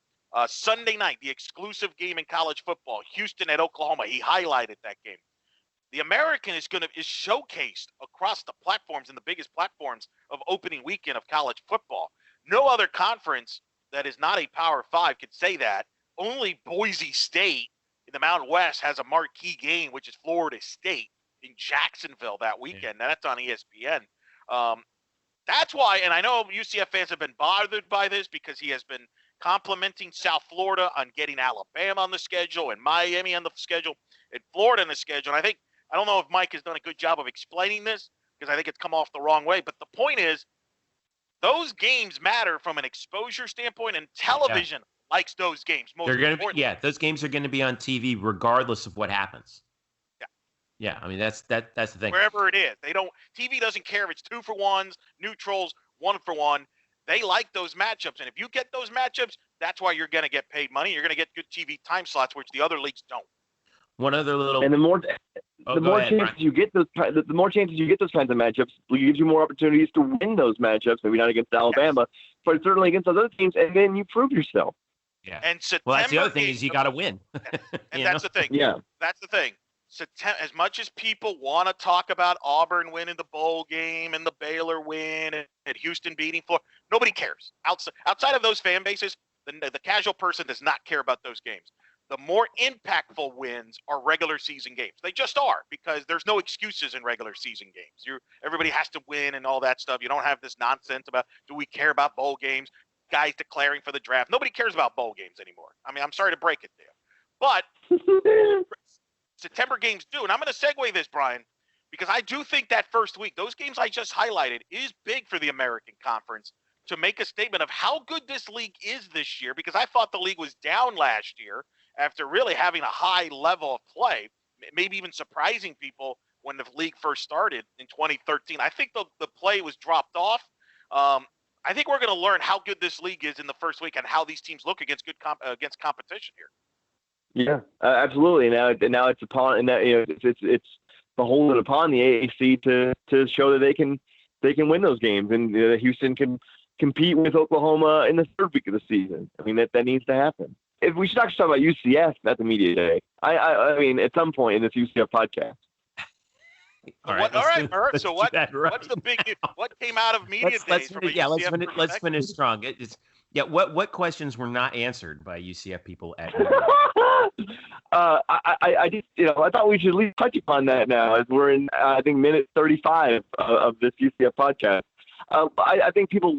Speaker 4: Sunday night, the exclusive game in college football, Houston at Oklahoma. He highlighted that game. The American is showcased across the platforms and the biggest platforms of opening weekend of college football. No other conference that is not a Power 5 could say that. Only Boise State in the Mountain West has a marquee game, which is Florida State in Jacksonville that weekend. Now, that's on ESPN. That's why, and I know UCF fans have been bothered by this because he has been complimenting South Florida on getting Alabama on the schedule and Miami on the schedule and Florida on the schedule. And I don't know if Mike has done a good job of explaining this because I think it's come off the wrong way. But the point is, those games matter from an exposure standpoint, and television likes those games.
Speaker 2: Those games are going to be on TV regardless of what happens. Yeah, I mean that's the thing.
Speaker 4: Wherever it is, TV doesn't care if it's 2-for-1s, neutrals, 1-for-1. They like those matchups, and if you get those matchups, that's why you're going to get paid money. You're going to get good TV time slots, which the other leagues don't.
Speaker 2: One other little,
Speaker 3: and the more chances you get those kinds of matchups, it gives you more opportunities to win those matchups. Maybe not against Alabama, but certainly against those other teams, and then you prove yourself.
Speaker 2: Yeah. And that's the other thing is you got to win.
Speaker 4: And that's the thing. Yeah, that's the thing. As much as people want to talk about Auburn winning the bowl game and the Baylor win and Houston beating Florida, nobody cares. Outside of those fan bases, the casual person does not care about those games. The more impactful wins are regular season games. They just are, because there's no excuses in regular season games. Everybody has to win and all that stuff. You don't have this nonsense about, do we care about bowl games? Guys declaring for the draft. Nobody cares about bowl games anymore. I mean, I'm sorry to break it to you. But September games do. And I'm going to segue this, Brian, because I do think that first week, those games I just highlighted, is big for the American Conference to make a statement of how good this league is this year, because I thought the league was down last year after really having a high level of play, maybe even surprising people when the league first started in 2013. I think the play was dropped off. I think we're going to learn how good this league is in the first week and how these teams look against against competition here.
Speaker 3: Yeah, absolutely. Now it's upon, and that, it's beholden upon the AAC to show that they can win those games, and Houston can compete with Oklahoma in the third week of the season. I mean, that needs to happen. If we should actually talk about UCF at the media day, I mean, at some point in this UCF podcast.
Speaker 4: All right. So what's the big news? What came out of media days from a UCF perspective? Let's finish
Speaker 2: strong. What questions were not answered by UCF people at
Speaker 3: I just, I thought we should at least touch upon that now, as we're in, I think, minute 35 of this UCF podcast. I think people,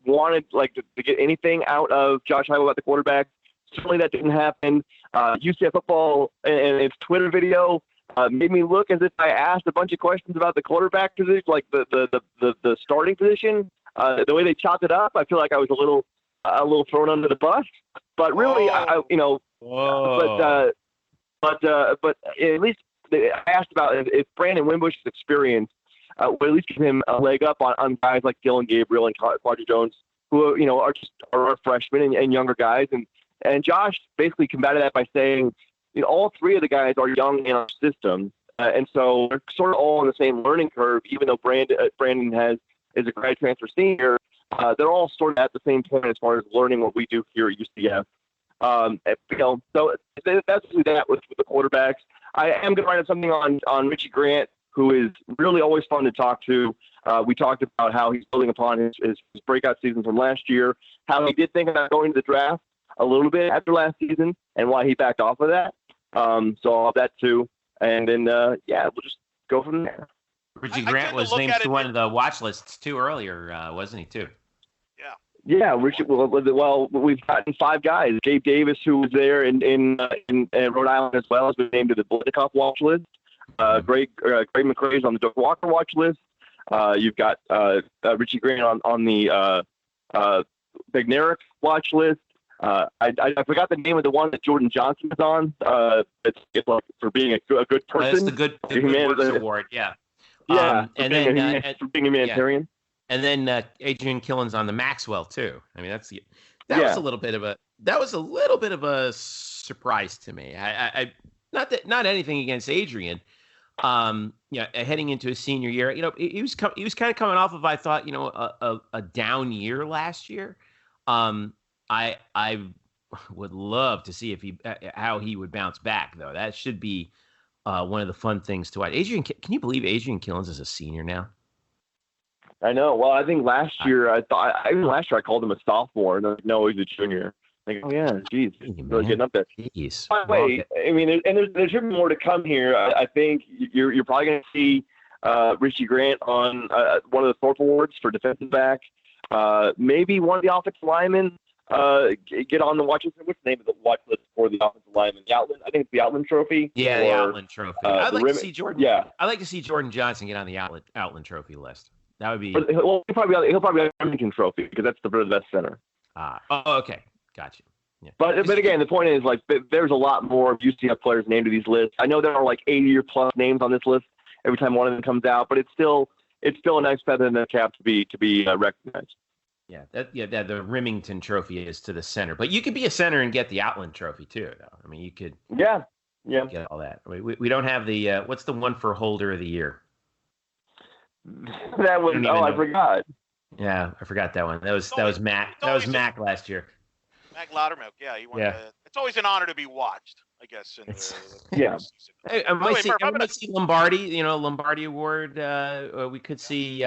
Speaker 3: wanted to get anything out of Josh Heupel about the quarterback. Certainly that didn't happen. UCF football and its Twitter video made me look as if I asked a bunch of questions about the quarterback position, like the starting position. The way they chopped it up, I feel like I was a little thrown under the bus. But really, but at least I asked about if Brandon Wimbush's experience would at least give him a leg up on guys like Dylan Gabriel and Quadri Jones, who are freshmen and younger guys. And Josh basically combated that by saying, all three of the guys are young in our system, and so they're sort of all on the same learning curve. Even though Brandon is a grad transfer senior, they're all sort of at the same point as far as learning what we do here at UCF. So that's that with the quarterbacks. I am going to write up something on Richie Grant, who is really always fun to talk to. We talked about how he's building upon his breakout season from last year, how he did think about going to the draft a little bit after last season, and why he backed off of that. So I'll have that too. And then, we'll just go from there.
Speaker 2: Richie Grant was named to one of the watch lists too earlier, wasn't he, too?
Speaker 3: Yeah, Richard. Well, we've gotten 5 guys. Gabe Davis, who was there in Rhode Island as well, has been named to the Blitnikoff watch list. Greg McRae's on the Doug Walker watch list. You've got Richie Grant on the Bednarik watch list. I forgot the name of the one that Jordan Johnson is on. It's like for being a good person.
Speaker 2: That's the Good Works Award. Yeah.
Speaker 3: Yeah.
Speaker 2: And then
Speaker 3: for being a humanitarian.
Speaker 2: Yeah. And then Adrian Killen's on the Maxwell too. I mean, was a little bit of a surprise to me. I not anything against Adrian. Heading into his senior year, he was kind of coming off of, I thought, a down year last year. I would love to see how he would bounce back, though. That should be one of the fun things to watch. Adrian, can you believe Adrian Killens is a senior now?
Speaker 3: I know. Well, I think last year I called him a sophomore, and no, he's a junior. Like, oh yeah, geez, really getting up there.
Speaker 2: Jeez.
Speaker 3: By the way, I mean, there should be more to come here. I think you're probably going to see Richie Grant on one of the Thorpe Awards for defensive back. Maybe one of the offensive linemen get on the watch list. What's the name of the watch list for the offensive lineman? The Outland. I think it's the Outland Trophy.
Speaker 2: Yeah, the Outland Trophy. I'd like to see Jordan.
Speaker 3: Yeah,
Speaker 2: I'd like to see Jordan Johnson get on the Outland Trophy list. That would be.
Speaker 3: Well, he'll probably have the Remington Trophy because that's the best center.
Speaker 2: Okay, gotcha. Yeah.
Speaker 3: But again, the point is, like, there's a lot more UCF players named to these lists. I know there are like 80+ names on this list every time one of them comes out, but it's still a nice feather in the cap to be recognized.
Speaker 2: Yeah, the Remington Trophy is to the center, but you could be a center and get the Outland Trophy too, though. I mean, you could.
Speaker 3: Yeah.
Speaker 2: Get all that. We don't have the what's the one for Holder of the Year?
Speaker 3: That was I forgot.
Speaker 2: Yeah, I forgot that one. That was Mac. That was Mac last year.
Speaker 4: Mac Loudermilk. Yeah, he won. It's always an honor to be watched, I guess.
Speaker 2: I might see Lombardi. Lombardi Award. We could see.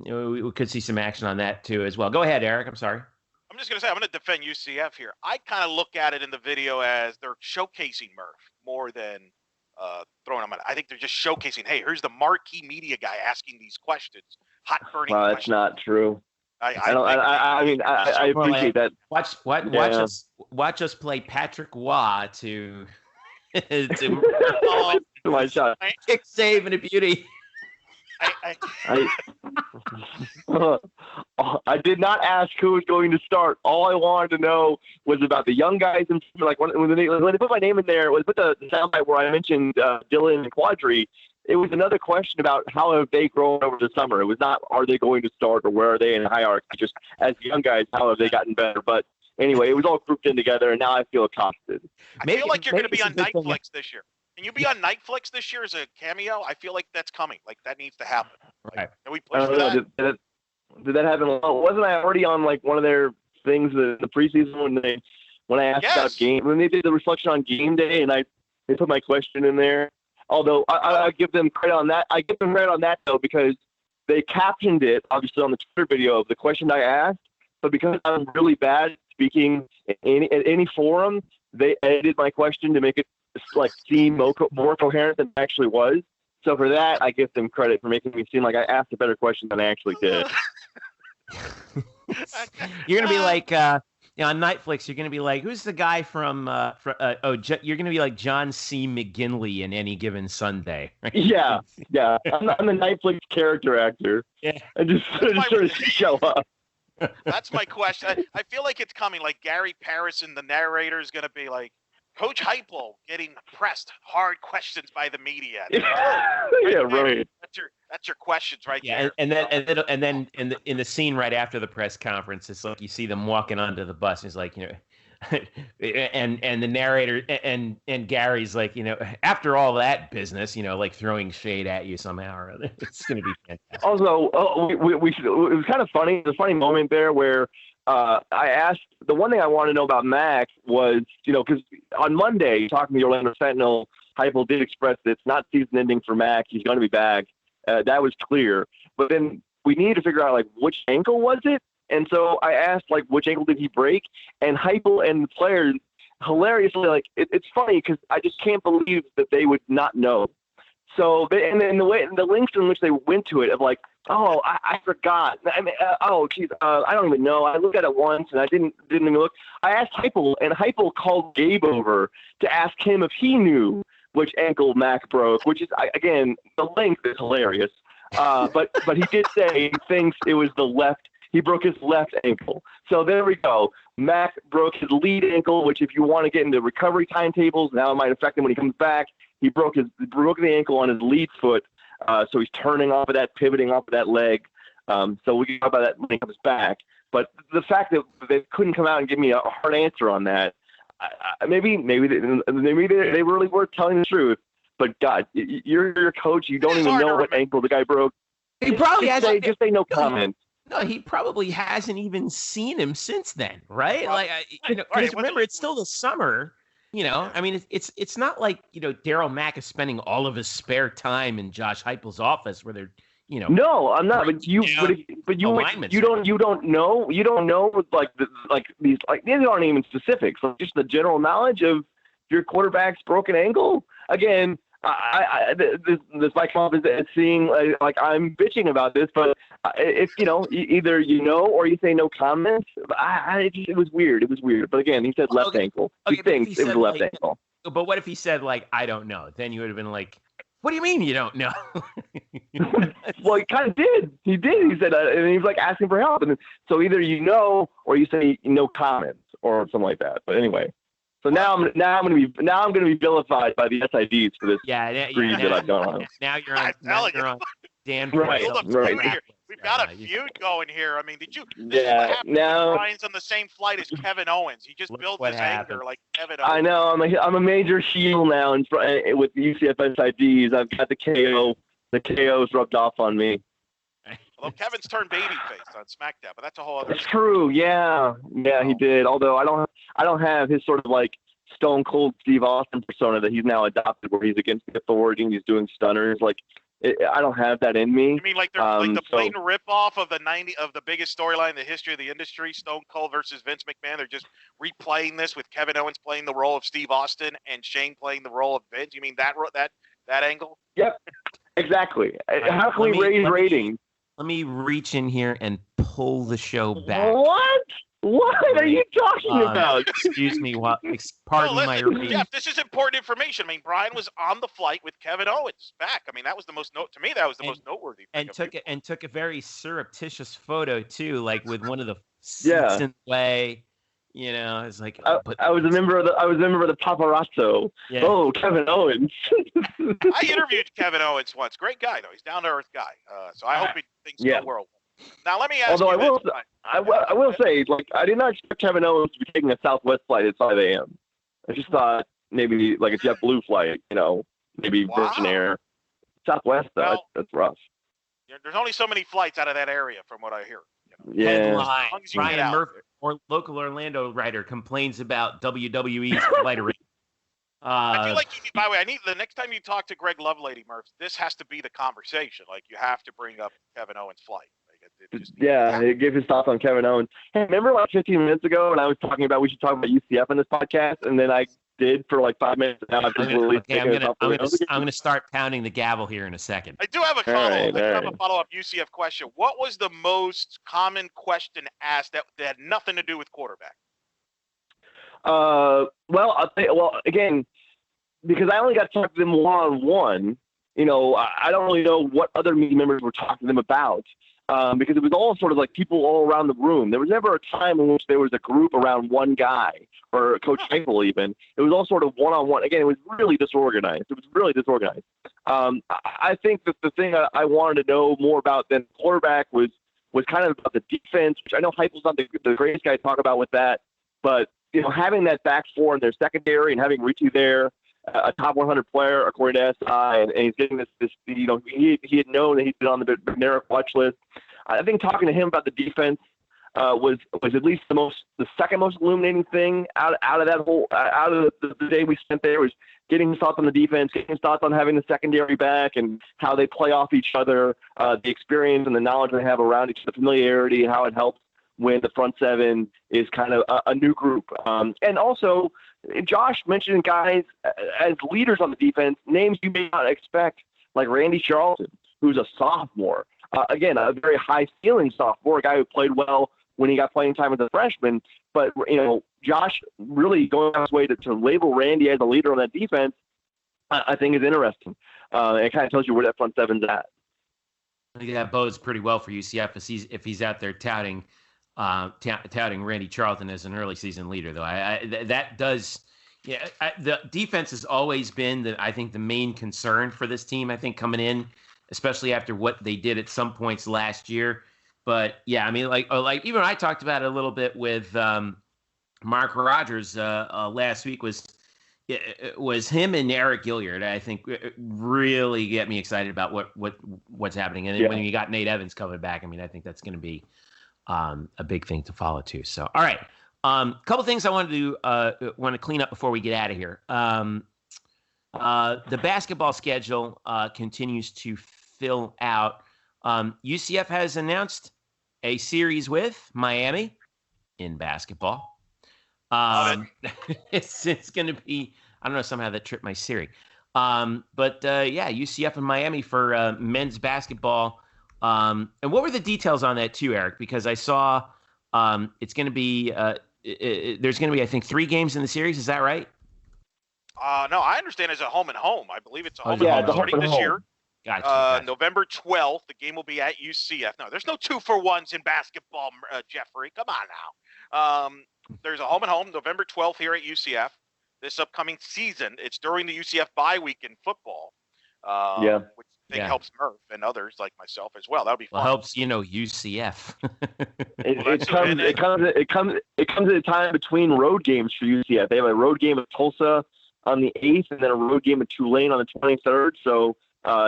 Speaker 2: We could see some action on that too as well. Go ahead, Eric. I'm sorry.
Speaker 4: I'm just going to say, I'm going to defend UCF here. I kind of look at it in the video as they're showcasing Murph more than throwing him out. I think they're just showcasing, hey, here's the marquee media guy asking these questions, hot burning questions.
Speaker 3: That's not true. I appreciate that.
Speaker 2: Watch us play Patrick Waugh to
Speaker 3: my shot.
Speaker 2: Kick, save, and a beauty.
Speaker 3: I did not ask who was going to start. All I wanted to know was about the young guys. And like when they put my name in there, when they put the soundbite where I mentioned Dylan and Quadri, it was another question about how have they grown over the summer. It was not are they going to start or where are they in the hierarchy. Just as young guys, how have they gotten better? But anyway, it was all grouped in together, and now I feel accosted.
Speaker 4: I feel like you're going to be on Netflix this year. Can you be on Netflix this year as a cameo? I feel like that's coming. Like that needs to happen.
Speaker 2: Right.
Speaker 4: Can we push for that?
Speaker 3: Did that happen? Wasn't I already on like one of their things in the preseason when I asked about game when they did the reflection on game day and they put my question in there? Although I give them credit on that. I give them credit on that though because they captioned it obviously on the Twitter video of the question I asked. But because I'm really bad at speaking at any forum, they edited my question to make it like seem more coherent than it actually was. So for that, I give them credit for making me seem like I asked a better question than I actually did.
Speaker 2: You're gonna be like on Netflix. You're gonna be like, who's the guy from? You're gonna be like John C. McGinley in Any Given Sunday. Right?
Speaker 3: Yeah. I'm the Netflix character actor.
Speaker 2: Yeah,
Speaker 3: and just sort of show up.
Speaker 4: That's my question. I feel like it's coming. Like Gary Paris and the narrator is gonna be like, Coach Heupel getting pressed hard questions by the media.
Speaker 3: Right.
Speaker 4: That's your questions right there.
Speaker 2: And then in the scene right after the press conference, it's like you see them walking onto the bus. And it's like, and the narrator and Gary's like, after all that business, like throwing shade at you somehow or other. It's going to be fantastic.
Speaker 3: Also, it was kind of funny. There's a funny moment there where I asked the one thing I wanted to know about Mac was, because on Monday, talking to the Orlando Sentinel, Heupel did express that it's not season ending for Mac. He's going to be back. That was clear. But then we needed to figure out, like, which ankle was it? And so I asked, like, which ankle did he break? And Heupel and the players, hilariously, like, it's funny because I just can't believe that they would not know. So, and then the lengths in which they went to it of like, oh, I forgot. I mean, oh, geez, I don't even know. I looked at it once and I didn't even look. I asked Heupel, and Heupel called Gabe over to ask him if he knew which ankle Mac broke, which is, again, the length is hilarious. But he did say he thinks it was the left. He broke his left ankle. So there we go. Mac broke his lead ankle, which if you want to get into recovery timetables, now it might affect him when he comes back. He broke the ankle on his lead foot. So he's turning off of that, pivoting off of that leg. So we can talk about that when he comes back. But the fact that they couldn't come out and give me a hard answer on that, maybe they really were telling the truth. But God, you're your coach. You don't even know what ankle the guy broke.
Speaker 2: He probably hasn't.
Speaker 3: Just say no comment.
Speaker 2: No, he probably hasn't even seen him since then, right?
Speaker 4: Well,
Speaker 2: because remember, it's still the summer. I mean, it's not like Daryl Mack is spending all of his spare time in Josh Heupel's office where they're
Speaker 3: No, I'm not. But you don't know these aren't even specifics. Like just the general knowledge of your quarterback's broken ankle. Again, this Mike Trump is seeing like I'm bitching about this, but if either or you say no comments. It was weird. It was weird. But again, he said left ankle. He thinks it was left ankle.
Speaker 2: But what if he said I don't know? Then you would have been like, what do you mean you don't know?
Speaker 3: Well, he kind of did. He did. He said, and he was like asking for help. And so either or you say no comments or something like that. But anyway. So now I'm going to be vilified by the SIDs for this breed that I've gone on.
Speaker 2: Now you're on Dan.
Speaker 3: Right.
Speaker 4: We've got a feud going here. I mean, did you?
Speaker 3: Now
Speaker 4: Brian's on the same flight as Kevin Owens. He just built his anger like Kevin Owens.
Speaker 3: I know. I'm a major heel now with the UCF SIDs. I've got the KO. The KO's rubbed off on me.
Speaker 4: Although Kevin's turned babyface on SmackDown, but that's a whole other.
Speaker 3: It's true. Yeah, he did. Although I don't have his sort of like Stone Cold Steve Austin persona that he's now adopted, where he's against the authority and he's doing stunners. I don't have that in me.
Speaker 4: You mean like they're like the blatant ripoff of the biggest storyline in the history of the industry, Stone Cold versus Vince McMahon? They're just replaying this with Kevin Owens playing the role of Steve Austin and Shane playing the role of Vince. You mean that angle? Yep,
Speaker 3: exactly. How can we raise ratings?
Speaker 2: Let me reach in here and pull the show back.
Speaker 3: What are you talking about?
Speaker 2: Excuse me. Pardon my repeat.
Speaker 4: Jeff, this is important information. I mean, Brian was on the flight with Kevin Owens back. I mean, that was the most most noteworthy thing.
Speaker 2: And took a very surreptitious photo too, like with one of the seats in the way. It's like
Speaker 3: I was a member of the paparazzo. Yeah. Oh, Kevin Owens.
Speaker 4: I interviewed Kevin Owens once. Great guy though. He's down to earth guy. So I hope he thinks the world. Now let me ask you.
Speaker 3: Although I will say, I did not expect Kevin Owens to be taking a Southwest flight at 5 a.m. I just thought maybe like a JetBlue flight, maybe Virgin Air. Southwest though, that's rough.
Speaker 4: There's only so many flights out of that area, from what I hear.
Speaker 3: Yeah.
Speaker 2: Headline: Ryan Murphy, or local Orlando writer, complains about WWE's flight arrangement.
Speaker 4: I feel like, by the way, the next time you talk to Greg Lovelady, Murph, this has to be the conversation. Like, you have to bring up Kevin Owens' flight.
Speaker 3: He gave his thoughts on Kevin Owens. Hey, remember 15 minutes ago when I was talking about we should talk about UCF in this podcast, and then I did for 5 minutes. And now I've just
Speaker 2: I'm going to start pounding the gavel here in a second.
Speaker 4: I do have a follow-up. Have a follow-up UCF question. What was the most common question asked that had nothing to do with quarterback?
Speaker 3: Well, I'll tell you, again, because I only got to talk to them one-on-one, I don't really know what other media members were talking to them about. Because it was all sort of like people all around the room. There was never a time in which there was a group around one guy or Coach Heupel even. It was all sort of one-on-one. Again, it was really disorganized. I think that the thing I wanted to know more about than quarterback was kind of about the defense, which I know Heupel's not the greatest guy to talk about with that. But, having that back four in their secondary and having Richie there, a top 100 player according to SI, and he's getting this. He had known that he'd been on the Banneret watch list. I think talking to him about the defense was at least the second most illuminating thing out of the day we spent there, was getting his thoughts on the defense, getting his thoughts on having the secondary back and how they play off each other, the experience and the knowledge they have around each other, the familiarity, how it helps when the front seven is kind of a new group. And also, Josh mentioned guys as leaders on the defense, names you may not expect like Randy Charlton, who's a sophomore. Again, a very high-ceiling sophomore, a guy who played well when he got playing time as a freshman. But, Josh really going out his way to label Randy as a leader on that defense, I think is interesting. It kind of tells you where that front seven's at.
Speaker 2: I think that bodes pretty well for UCF if he's out there touting Randy Charlton as an early season leader, though. That does. Yeah, the defense has always been, I think, the main concern for this team, I think, coming in, especially after what they did at some points last year. But, yeah, I mean, like even I talked about it a little bit with Mark Rogers last week was him and Eric Gilliard, I think, really get me excited about what's happening. And then when you got Nate Evans coming back, I mean, I think that's going to be a big thing to follow, too. So, all right. Couple things I want to clean up before we get out of here. The basketball schedule continues to fill out. UCF has announced a series with Miami in basketball. It's going to be, I don't know, somehow that tripped my Siri. UCF and Miami for men's basketball. And what were the details on that too, Eric? Because I saw it's going to be there's going to be, I think, 3 games in the series. Is that right?
Speaker 4: No, I understand it's a home and home. I believe it's a home and home starting this year.
Speaker 2: Gotcha.
Speaker 4: November 12th, the game will be at UCF. No, there's no 2-for-1s in basketball, Jeffrey. Come on now. There's a home and home November 12th here at UCF. This upcoming season, it's during the UCF bye week in football. Which I think helps Murph and others like myself as well. That would be fun.
Speaker 2: Well, helps UCF.
Speaker 3: It comes at a time between road games for UCF. They have a road game at Tulsa on the 8th, and then a road game at Tulane on the 23rd. So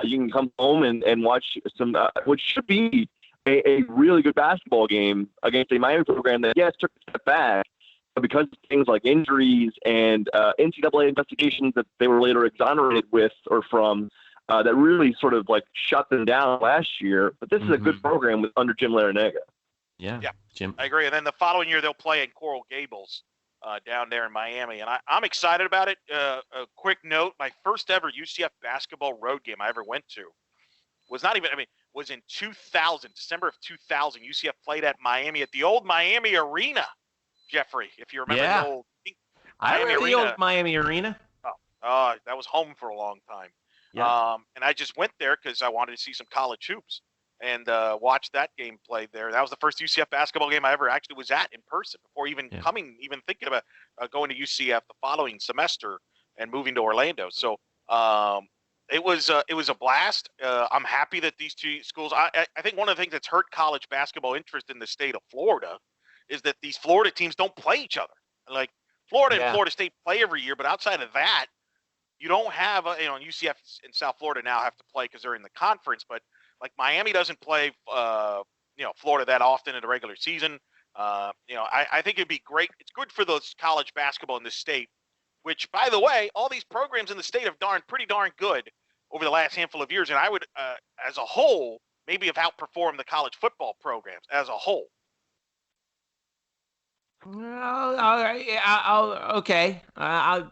Speaker 3: you can come home and watch some, which should be a really good basketball game against a Miami program that, took a step back, but because of things like injuries and NCAA investigations that they were later exonerated with or from, that really sort of like shut them down last year. But this is a good program under Jim Larinaga.
Speaker 2: Yeah, Jim.
Speaker 4: I agree. And then the following year they'll play in Coral Gables down there in Miami, and I'm excited about it. A quick note: my first ever UCF basketball road game I ever went to was in 2000, December of 2000. UCF played at Miami at the old Miami Arena. Jeffrey, if you remember the old
Speaker 2: Miami Arena.
Speaker 4: That was home for a long time. Yeah. And I just went there because I wanted to see some college hoops and watch that game played there. That was the first UCF basketball game I ever actually was at in person before even thinking about going to UCF the following semester and moving to Orlando. So it was a blast. I'm happy that these two schools. I think one of the things that's hurt college basketball interest in the state of Florida is that these Florida teams don't play each other. Like Florida and Florida State play every year, but outside of that, you don't have UCF in South Florida now have to play because they're in the conference, but like Miami doesn't play Florida that often in the regular season. I think it'd be great. It's good for those college basketball in the state, which, by the way, all these programs in the state have pretty darn good over the last handful of years, and I would, as a whole, maybe have outperformed the college football programs as a whole.
Speaker 2: Okay. I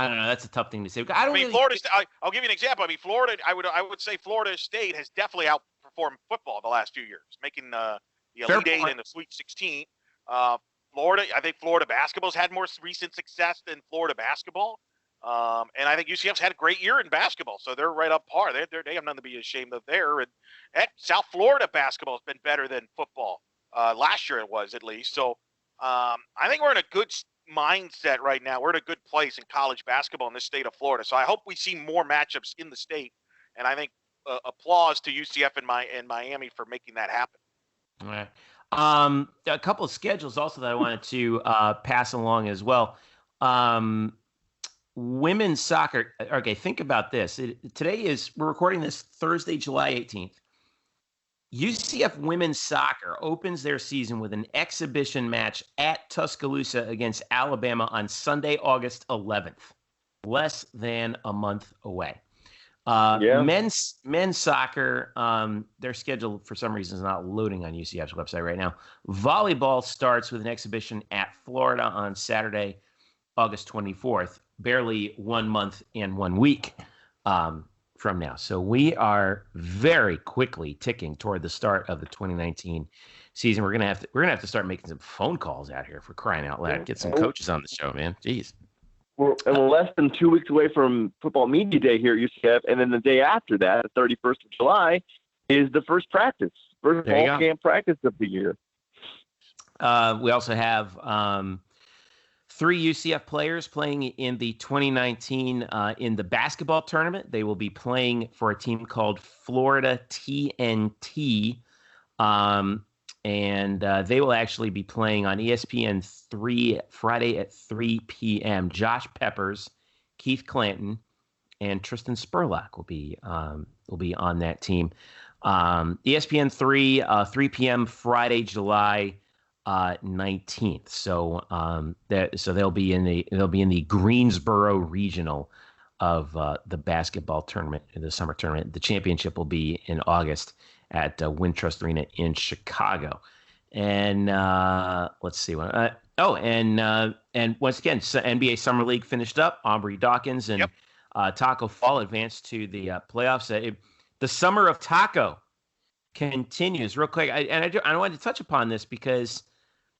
Speaker 2: don't know. That's a tough thing to say. I'll give
Speaker 4: you an example. I mean, Florida. I would say Florida State has definitely outperformed football the last few years, making the Elite Eight and the Sweet 16. Florida. I think Florida basketball's had more recent success than Florida basketball, and I think UCF's had a great year in basketball, so they're right up par. They have nothing to be ashamed of there. And South Florida basketball has been better than football last year. It was at least so. I think we're in a good mindset right now. We're in a good place in college basketball in the state of Florida. So I hope we see more matchups in the state. And I think applause to UCF and Miami for making that happen.
Speaker 2: All right. A couple of schedules also that I wanted to pass along as well. Women's soccer. Okay, think about this. We're recording this Thursday, July 18th. UCF women's soccer opens their season with an exhibition match at Tuscaloosa against Alabama on Sunday, August 11th, less than a month away. Men's soccer, their schedule for some reason is not loading on UCF's website right now. Volleyball starts with an exhibition at Florida on Saturday, August 24th, barely 1 month and 1 week from now. So we are very quickly ticking toward the start of the 2019 season. We're gonna have to start making some phone calls out here, for crying out loud. Get some coaches on the show, man. Jeez.
Speaker 3: We're less than 2 weeks away from Football Media Day here at UCF, and then the day after that, the 31st of July, is the first fall camp practice of the year.
Speaker 2: We also have 3 UCF players playing in the 2019 in the basketball tournament. They will be playing for a team called Florida TNT, and they will actually be playing on ESPN 3 Friday at 3 p.m. Josh Peppers, Keith Clanton, and Tristan Spurlock will be on that team. ESPN 3 3 p.m. Friday, July 19th. So they'll be in the Greensboro regional of the basketball tournament, the summer tournament. The championship will be in August at Wintrust Arena in Chicago. And let's see what. And once again, NBA Summer League finished up. Aubrey Dawkins and Taco Fall advanced to the playoffs. The summer of Taco continues. Real quick, I wanted to touch upon this because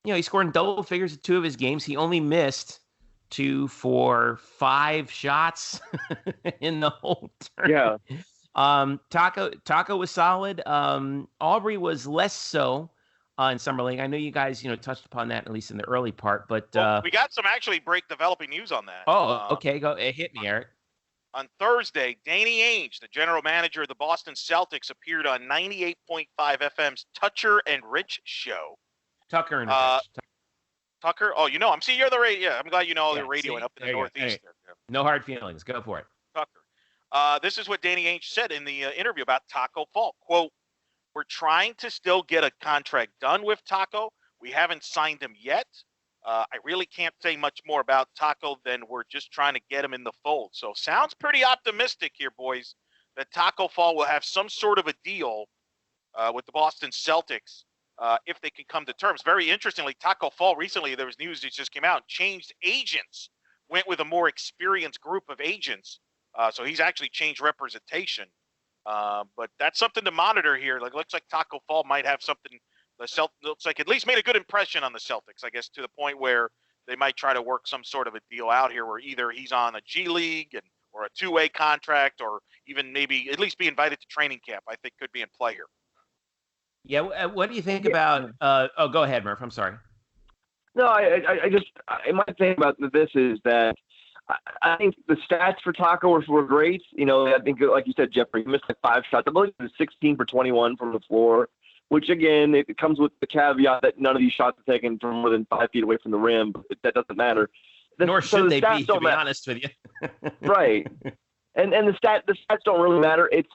Speaker 2: he scored in double figures in 2 of his games. He only missed 2, 4, 5 shots in the whole tournament. Yeah. Taco was solid. Aubrey was less so in Summer League. I know you guys, touched upon that at least in the early part, but
Speaker 4: we got some actually developing news on that.
Speaker 2: Oh, okay. Go hit me, Eric.
Speaker 4: On Thursday, Danny Ainge, the general manager of the Boston Celtics, appeared on 98.5 FM's Tucker and Rich show.
Speaker 2: Tucker and Rich.
Speaker 4: Tucker? Oh, I'm seeing you're the radio. Yeah, I'm glad you know the radio up in the Northeast. There.
Speaker 2: No hard feelings. Go for it.
Speaker 4: Tucker. This is what Danny Ainge said in the interview about Taco Fall. Quote, "We're trying to still get a contract done with Taco. We haven't signed him yet. I really can't say much more about Taco than we're just trying to get him in the fold." So sounds pretty optimistic here, boys, that Taco Fall will have some sort of a deal with the Boston Celtics if they can come to terms. Very interestingly, Taco Fall recently, there was news that just came out, changed agents, went with a more experienced group of agents. So he's actually changed representation. But that's something to monitor here. Looks like Taco Fall might have something. Looks like at least made a good impression on the Celtics, I guess, to the point where they might try to work some sort of a deal out here where either he's on a G League or a 2-way contract, or even maybe at least be invited to training camp. I think could be in play here.
Speaker 2: Yeah. What do you think about? Go ahead, Murph. I'm sorry.
Speaker 3: No, my thing about this is that I think the stats for Taco were great. I think, like you said, Jeffrey, he missed 5 shots. I believe it was 16 for 21 from the floor, which, again, it comes with the caveat that none of these shots are taken from more than 5 feet away from the rim. But that doesn't matter.
Speaker 2: Nor should they be, to be honest with you.
Speaker 3: Right. And the stats don't really matter. It's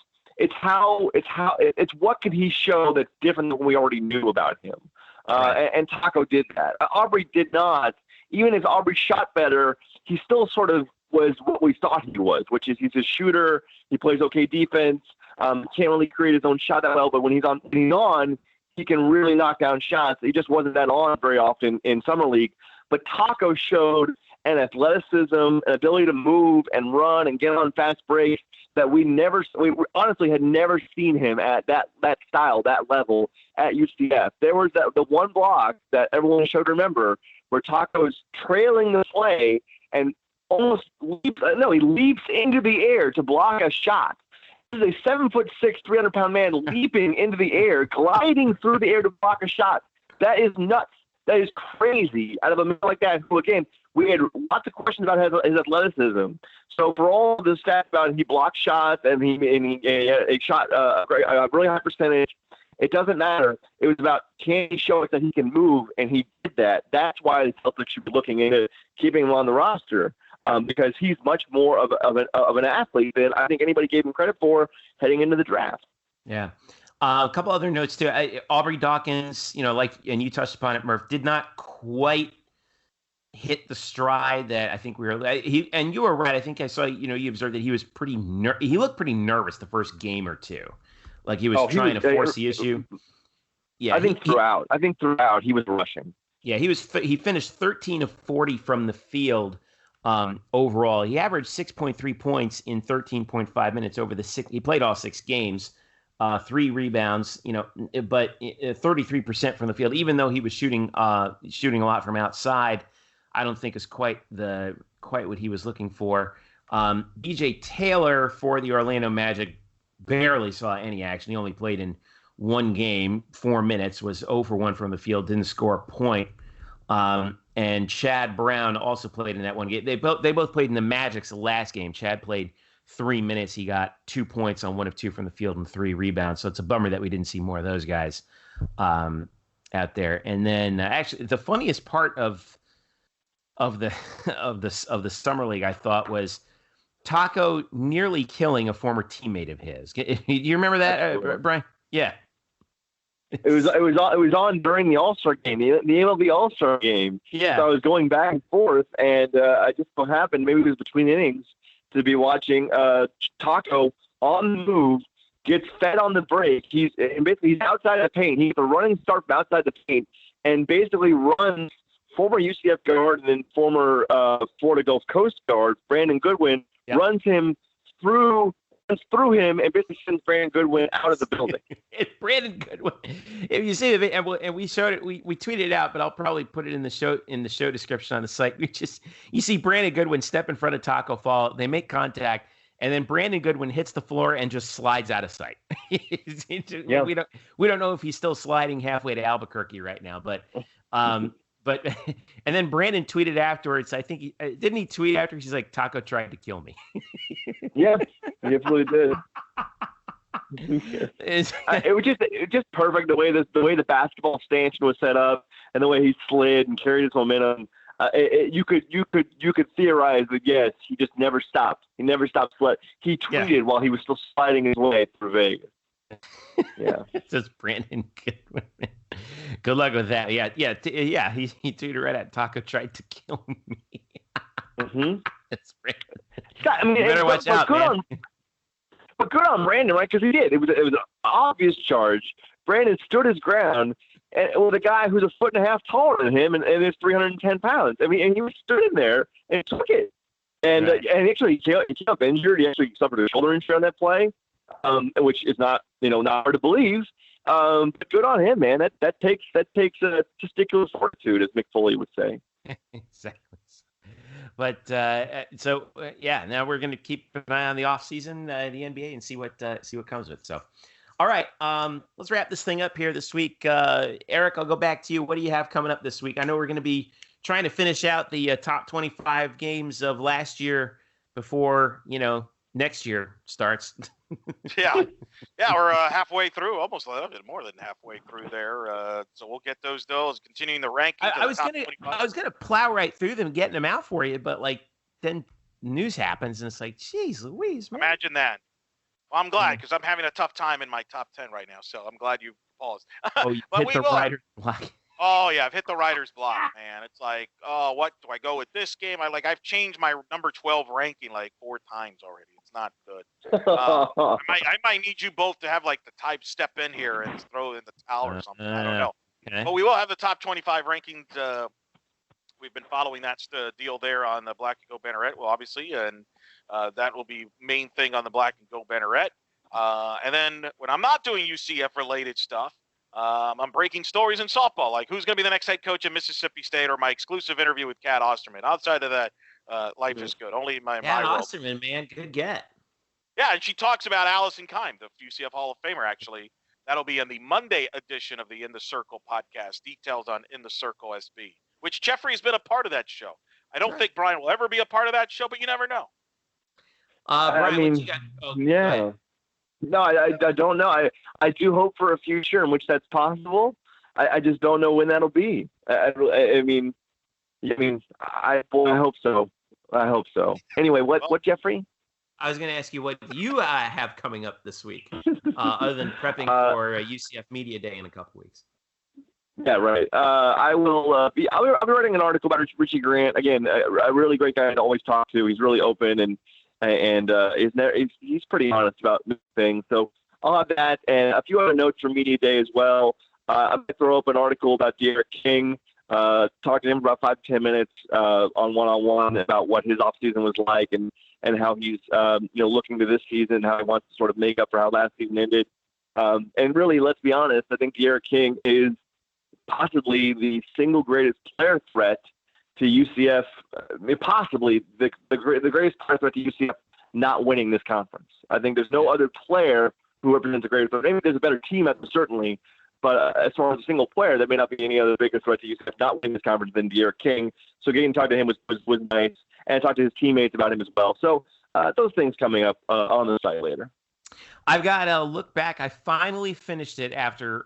Speaker 3: what could he show that's different than what we already knew about him. Right. And Taco did that. Aubrey did not. Even if Aubrey shot better, he still sort of was what we thought he was, which is he's a shooter. He plays okay defense. Can't really create his own shot that well, but when he's on, he can really knock down shots. He just wasn't that on very often in Summer League. But Taco showed an athleticism, an ability to move and run and get on fast breaks that we honestly had never seen him at that style, that level at UCF. There was the one block that everyone should remember where Taco's trailing the play and almost leaps into the air to block a shot. This is a 7'6", 300-pound man leaping into the air, gliding through the air to block a shot. That is nuts. That is crazy. Out of a man like that, who, again, we had lots of questions about his athleticism. So for all the stats about he blocked shots and he shot a really high percentage, it doesn't matter. It was about, can he show us that he can move, and he did that. That's why the Celtics should be looking into keeping him on the roster, because he's much more of an athlete than I think anybody gave him credit for heading into the draft.
Speaker 2: Yeah. A couple other notes too. Aubrey Dawkins, and you touched upon it, Murph, did not quite hit the stride that I think we were. And you were right. I think I saw. You observed that he was he looked pretty nervous the first game or two, like he was trying to force the issue. Yeah,
Speaker 3: I think throughout he was rushing.
Speaker 2: Yeah, he finished 13 of 40 from the field overall. He averaged 6.3 points in 13.5 minutes over the six. He played all 6 games, 3 rebounds, but 33% from the field. Even though he was shooting a lot from outside, I don't think is quite what he was looking for. DJ Taylor for the Orlando Magic barely saw any action. He only played in 1 game, 4 minutes, was 0 for 1 from the field, didn't score a point. And Chad Brown also played in that 1 game. They both played in the Magic's last game. Chad played 3 minutes. He got 2 points on 1 of 2 from the field and 3 rebounds. So it's a bummer that we didn't see more of those guys out there. And then actually the funniest part of the summer league, I thought, was Taco nearly killing a former teammate of his. Do you remember that, Brian? Yeah.
Speaker 3: It was on during the All-Star game, the MLB All-Star game.
Speaker 2: Yeah.
Speaker 3: So I was going back and forth, and I just so happened, maybe it was between innings, to be watching Taco on the move, gets fed on the break. He's outside of the paint. He's a running start from outside the paint, and basically runs former UCF guard and then former Florida Gulf Coast guard Brandon Goodwin, runs through him and basically sends Brandon Goodwin out of the building.
Speaker 2: Brandon Goodwin. If you see the and we showed it, we tweeted it out, but I'll probably put it in the show description on the site. You see Brandon Goodwin step in front of Taco Fall. They make contact, and then Brandon Goodwin hits the floor and just slides out of sight. We don't know if he's still sliding halfway to Albuquerque right now, but. But and then Brandon tweeted afterwards. I think didn't he tweet after? He's like, Taco tried to kill me.
Speaker 3: Yeah, he absolutely did. It was just perfect the way the basketball stanchion was set up and the way he slid and carried his momentum. You could theorize that yes, he just never stopped. He never stopped sled. He tweeted while he was still sliding his way through Vegas. Yeah,
Speaker 2: it says Brandon Goodwin. Good luck with that. Yeah. He tweeted right at Taco tried to kill me.
Speaker 3: Mm-hmm.
Speaker 2: That's great.
Speaker 3: You
Speaker 2: better watch out, man.
Speaker 3: But good on Brandon, right? Because he did. It was an obvious charge. Brandon stood his ground, and with a guy who's 1.5 feet taller than him and is 310 pounds. And he was stood in there and took it. And
Speaker 2: right.
Speaker 3: And actually, he came up injured. He actually suffered a shoulder injury on that play, which is not hard to believe. But good on him, man. That takes testicular fortitude, as Mick Foley would say.
Speaker 2: Exactly. But now we're going to keep an eye on the off season, the NBA, and see what comes with. So, all right, let's wrap this thing up here this week. Eric, I'll go back to you. What do you have coming up this week? I know we're going to be trying to finish out the top 25 games of last year before next year starts.
Speaker 4: Yeah, we're halfway through, almost a little bit more than halfway through there. So we'll get those continuing the ranking.
Speaker 2: I was gonna plow right through them, getting them out for you, but then news happens and it's like, geez, Louise, man.
Speaker 4: Imagine that. Well, I'm glad because I'm having a tough time in my top 10 right now. So I'm glad you paused.
Speaker 2: Oh, you hit the writer's block.
Speaker 4: Oh yeah, I've hit the writer's block, man. It's like, oh, what do I go with this game? I've changed my number 12 ranking 4 times already. It's not good. I might need you both to have the type step in here and throw in the towel or something. I don't know. Okay. But we will have the top 25 rankings. We've been following that deal there on the Black Gold Banneret, well, obviously, and that will be main thing on the Black and Gold Banneret. And then when I'm not doing UCF related stuff, I'm breaking stories in softball, like who's going to be the next head coach at Mississippi State, or my exclusive interview with Kat Osterman. Outside of that, life is good. Only my
Speaker 2: Kat
Speaker 4: world.
Speaker 2: Osterman, man, good get.
Speaker 4: Yeah, and she talks about Allison Keim, the UCF Hall of Famer. Actually, that'll be in the Monday edition of the In the Circle podcast. Details on In the Circle SB, which Jeffrey's been a part of that show. I don't think Brian will ever be a part of that show, but you never know.
Speaker 2: Brian, what you got?
Speaker 3: Yeah. No, I don't know. I do hope for a future in which that's possible. I just don't know when that'll be. I hope so. I hope so. Anyway, what Jeffrey?
Speaker 2: I was going to ask you what you have coming up this week, other than prepping for UCF Media Day in a couple weeks.
Speaker 3: Yeah, right. I will I'll be writing an article about Richie Grant. Again, a really great guy to always talk to. He's really open and he's pretty honest about things. So I'll have that and a few other notes from Media Day as well. I'm going to throw up an article about De'Aaron King, Talked to him for about 5-10 minutes on one-on-one about what his offseason was like and how he's looking to this season, how he wants to sort of make up for how last season ended. And really, let's be honest, I think D'Eriq King is possibly the single greatest player threat to UCF, possibly the greatest player threat to UCF not winning this conference. I think there's no other player who represents a greater threat. Maybe there's a better team at them, certainly, but as far as a single player, there may not be any other bigger threat to UCF not winning this conference than D'Eriq King. So getting to talk to him was nice, and I talked to his teammates about him as well. So those things coming up on the site later.
Speaker 2: I've got to look back. I finally finished it after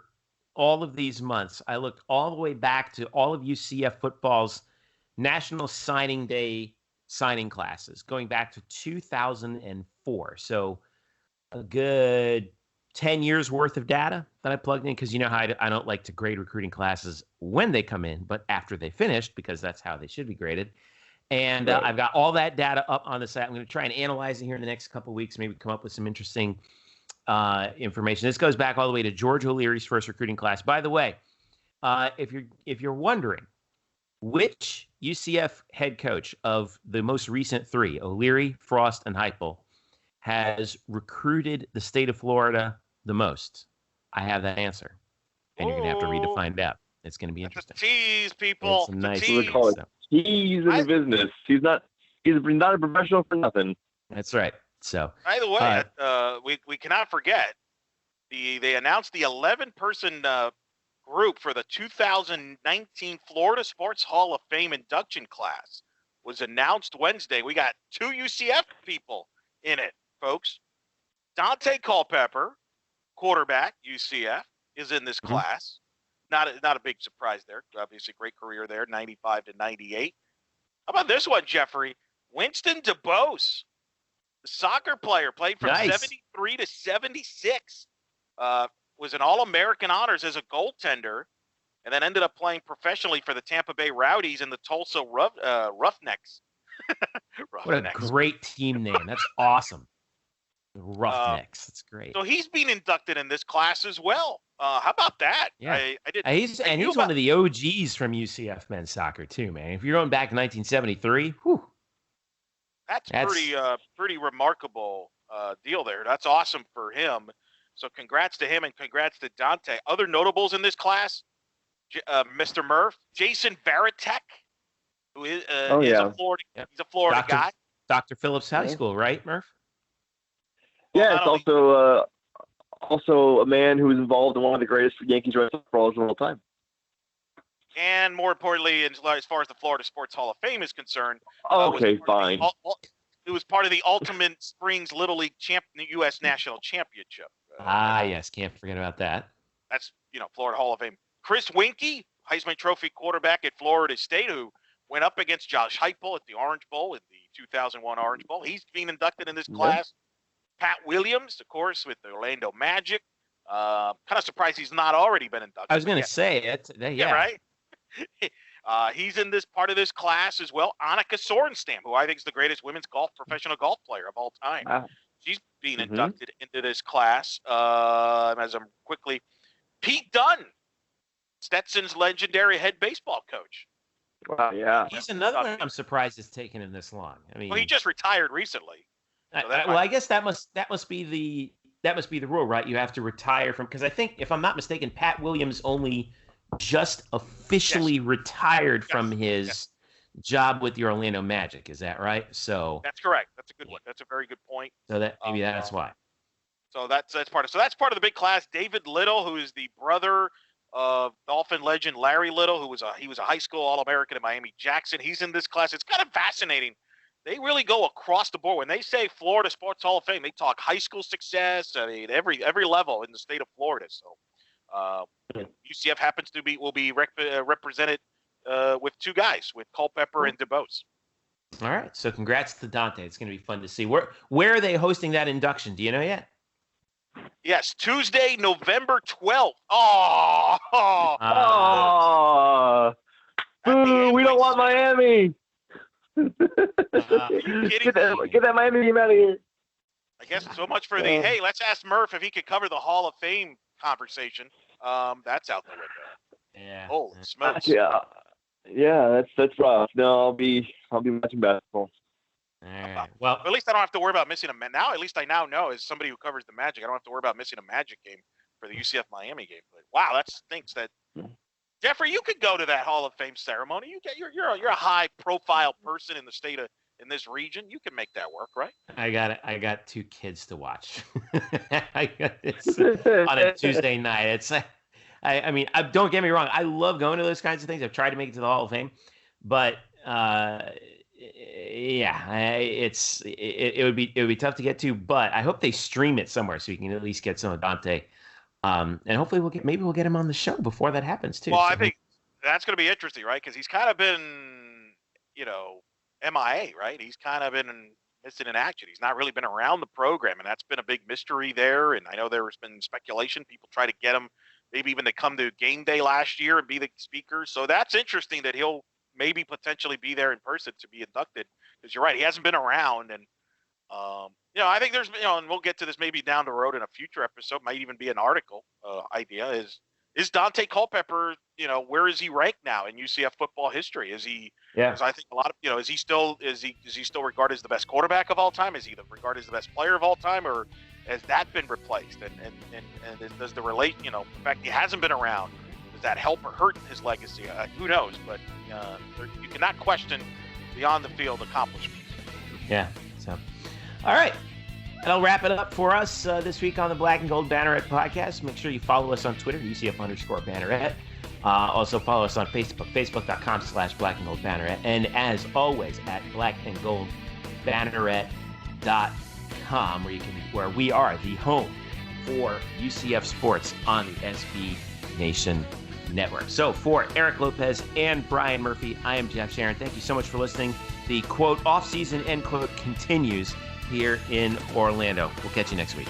Speaker 2: all of these months. I looked all the way back to all of UCF football's National Signing Day signing classes, going back to 2004. So a good 10 years worth of data that I plugged in, because you know how I don't like to grade recruiting classes when they come in, but after they finished, because that's how they should be graded. And
Speaker 3: Right.
Speaker 2: I've got all that data up on the site. I'm going to try and analyze it here in the next couple of weeks, maybe come up with some interesting information. This goes back all the way to George O'Leary's first recruiting class. By the way, if you're wondering which UCF head coach of the most recent three, O'Leary, Frost, and Heupel, has recruited the state of Florida the most, I have that answer, and you're going to have to read to find out. It's going to be interesting.
Speaker 4: It's a tease, people.
Speaker 2: It's a nice
Speaker 4: tease.
Speaker 3: Call it. He's in the business. He's not a professional for nothing.
Speaker 2: That's right. So,
Speaker 4: By the way, we cannot forget they announced the 11-person group for the 2019 Florida Sports Hall of Fame induction class was announced Wednesday. We got 2 UCF people in it, folks. Dante Culpepper, quarterback, UCF, is in this class. Not a big surprise there. Obviously, great career there, 95 to 98. How about this one, Jeffrey? Winston DeBose, the soccer player, played from 73 to 76. Was an All-American honors as a goaltender, and then ended up playing professionally for the Tampa Bay Rowdies and the Tulsa Roughnecks.
Speaker 2: what a great team name. That's awesome. The Roughnecks. That's great.
Speaker 4: So he's been inducted in this class as well. How about that?
Speaker 2: Yeah.
Speaker 4: I did.
Speaker 2: He's one of the OGs from UCF men's soccer too, man. If you're going back to 1973,
Speaker 4: that's pretty remarkable deal there. That's awesome for him. So congrats to him and congrats to Dante. Other notables in this class, Mr. Murph, Jason Varitek, who is a Florida. Yep. He's a Florida guy.
Speaker 2: Dr. Phillips High School, right, Murph?
Speaker 3: Yeah, it's also a man who was involved in one of the greatest Yankees Red Sox brawls of all time.
Speaker 4: And more importantly, as far as the Florida Sports Hall of Fame is concerned,
Speaker 3: fine.
Speaker 4: It was part of the Ultimate Springs Little League U.S. National Championship.
Speaker 2: Yes, can't forget about that.
Speaker 4: That's Florida Hall of Fame. Chris Winkie, Heisman Trophy quarterback at Florida State, who went up against Josh Heupel at the Orange Bowl in the 2001 Orange Bowl. He's being inducted in this class. Pat Williams, of course, with the Orlando Magic. Kind of surprised he's not already been inducted.
Speaker 2: I was going to say it. Yeah,
Speaker 4: right. He's in this part of this class as well. Annika Sorenstam, who I think is the greatest women's professional golf player of all time.
Speaker 3: Wow.
Speaker 4: She's being inducted into this class. As I'm quickly, Pete Dunn, Stetson's legendary head baseball coach.
Speaker 3: Wow, yeah.
Speaker 2: He's another one I'm surprised it's taken him this long. I mean,
Speaker 4: he just retired recently. So
Speaker 2: I guess that must be the rule, right? You have to retire from, because I think, if I'm not mistaken, Pat Williams only just officially retired from his job with the Orlando Magic. Is that right? So
Speaker 4: that's correct. That's a good one. That's a very good point.
Speaker 2: So that maybe that's why.
Speaker 4: So that's part of the big class. David Little, who is the brother of Dolphin legend Larry Little, he was a high school All-American at Miami Jackson. He's in this class. It's kind of fascinating. They really go across the board. When they say Florida Sports Hall of Fame, they talk high school success. I mean, every level in the state of Florida. So UCF will be represented with 2 guys, with Culpepper and DeBose.
Speaker 2: All right. So congrats to Dante. It's going to be fun to see. Where are they hosting that induction? Do you know yet?
Speaker 4: Yes, Tuesday, November 12th.
Speaker 3: Boo, we don't want Miami.
Speaker 4: Get
Speaker 3: that Miami team out of here.
Speaker 4: I guess so much for hey, let's ask Murph if he could cover the Hall of Fame conversation. That's out the window.
Speaker 2: Yeah.
Speaker 4: Holy smokes.
Speaker 3: Yeah. Yeah, that's rough. No, I'll be watching basketball.
Speaker 2: All right. Well,
Speaker 4: at least I don't have to worry about missing now. At least I now know, as somebody who covers the Magic, I don't have to worry about missing a Magic game for the UCF Miami game. But wow, that stinks. That Jeffrey, you could go to that Hall of Fame ceremony. You're a high profile person in this region. You can make that work, right?
Speaker 2: I got 2 kids to watch. It's on a Tuesday night. I mean, don't get me wrong. I love going to those kinds of things. I've tried to make it to the Hall of Fame, but it would be tough to get to. But I hope they stream it somewhere so you can at least get some of Dante. And hopefully we'll get him on the show before that happens too.
Speaker 4: Well, I think that's going to be interesting, right? Because he's kind of been, MIA, right? He's kind of been missing in action. He's not really been around the program, and that's been a big mystery there. And I know there's been speculation. People try to get him, maybe even to come to game day last year and be the speaker. So that's interesting that he'll maybe potentially be there in person to be inducted. Because you're right, he hasn't been around. And, I think there's, and we'll get to this maybe down the road in a future episode, might even be an article idea is Dante Culpepper, where is he ranked now in UCF football history? Is he, because I think a lot of, is he still regarded as the best quarterback of all time? Is he regarded as the best player of all time, or has that been replaced? And does the fact he hasn't been around, does that help or hurt his legacy? Who knows? But you cannot question beyond the field accomplishments.
Speaker 2: Yeah. So, all right. That'll wrap it up for us this week on the Black and Gold Banneret Podcast. Make sure you follow us on Twitter, UCF_Banneret. Also follow us on Facebook, facebook.com/Black and Gold Banneret. And as always, at blackandgoldbanneret.com, where we are the home for UCF sports on the SB Nation Network. So for Eric Lopez and Brian Murphy, I am Jeff Sharon. Thank you so much for listening. The quote off-season end quote continues here in Orlando. We'll catch you next week.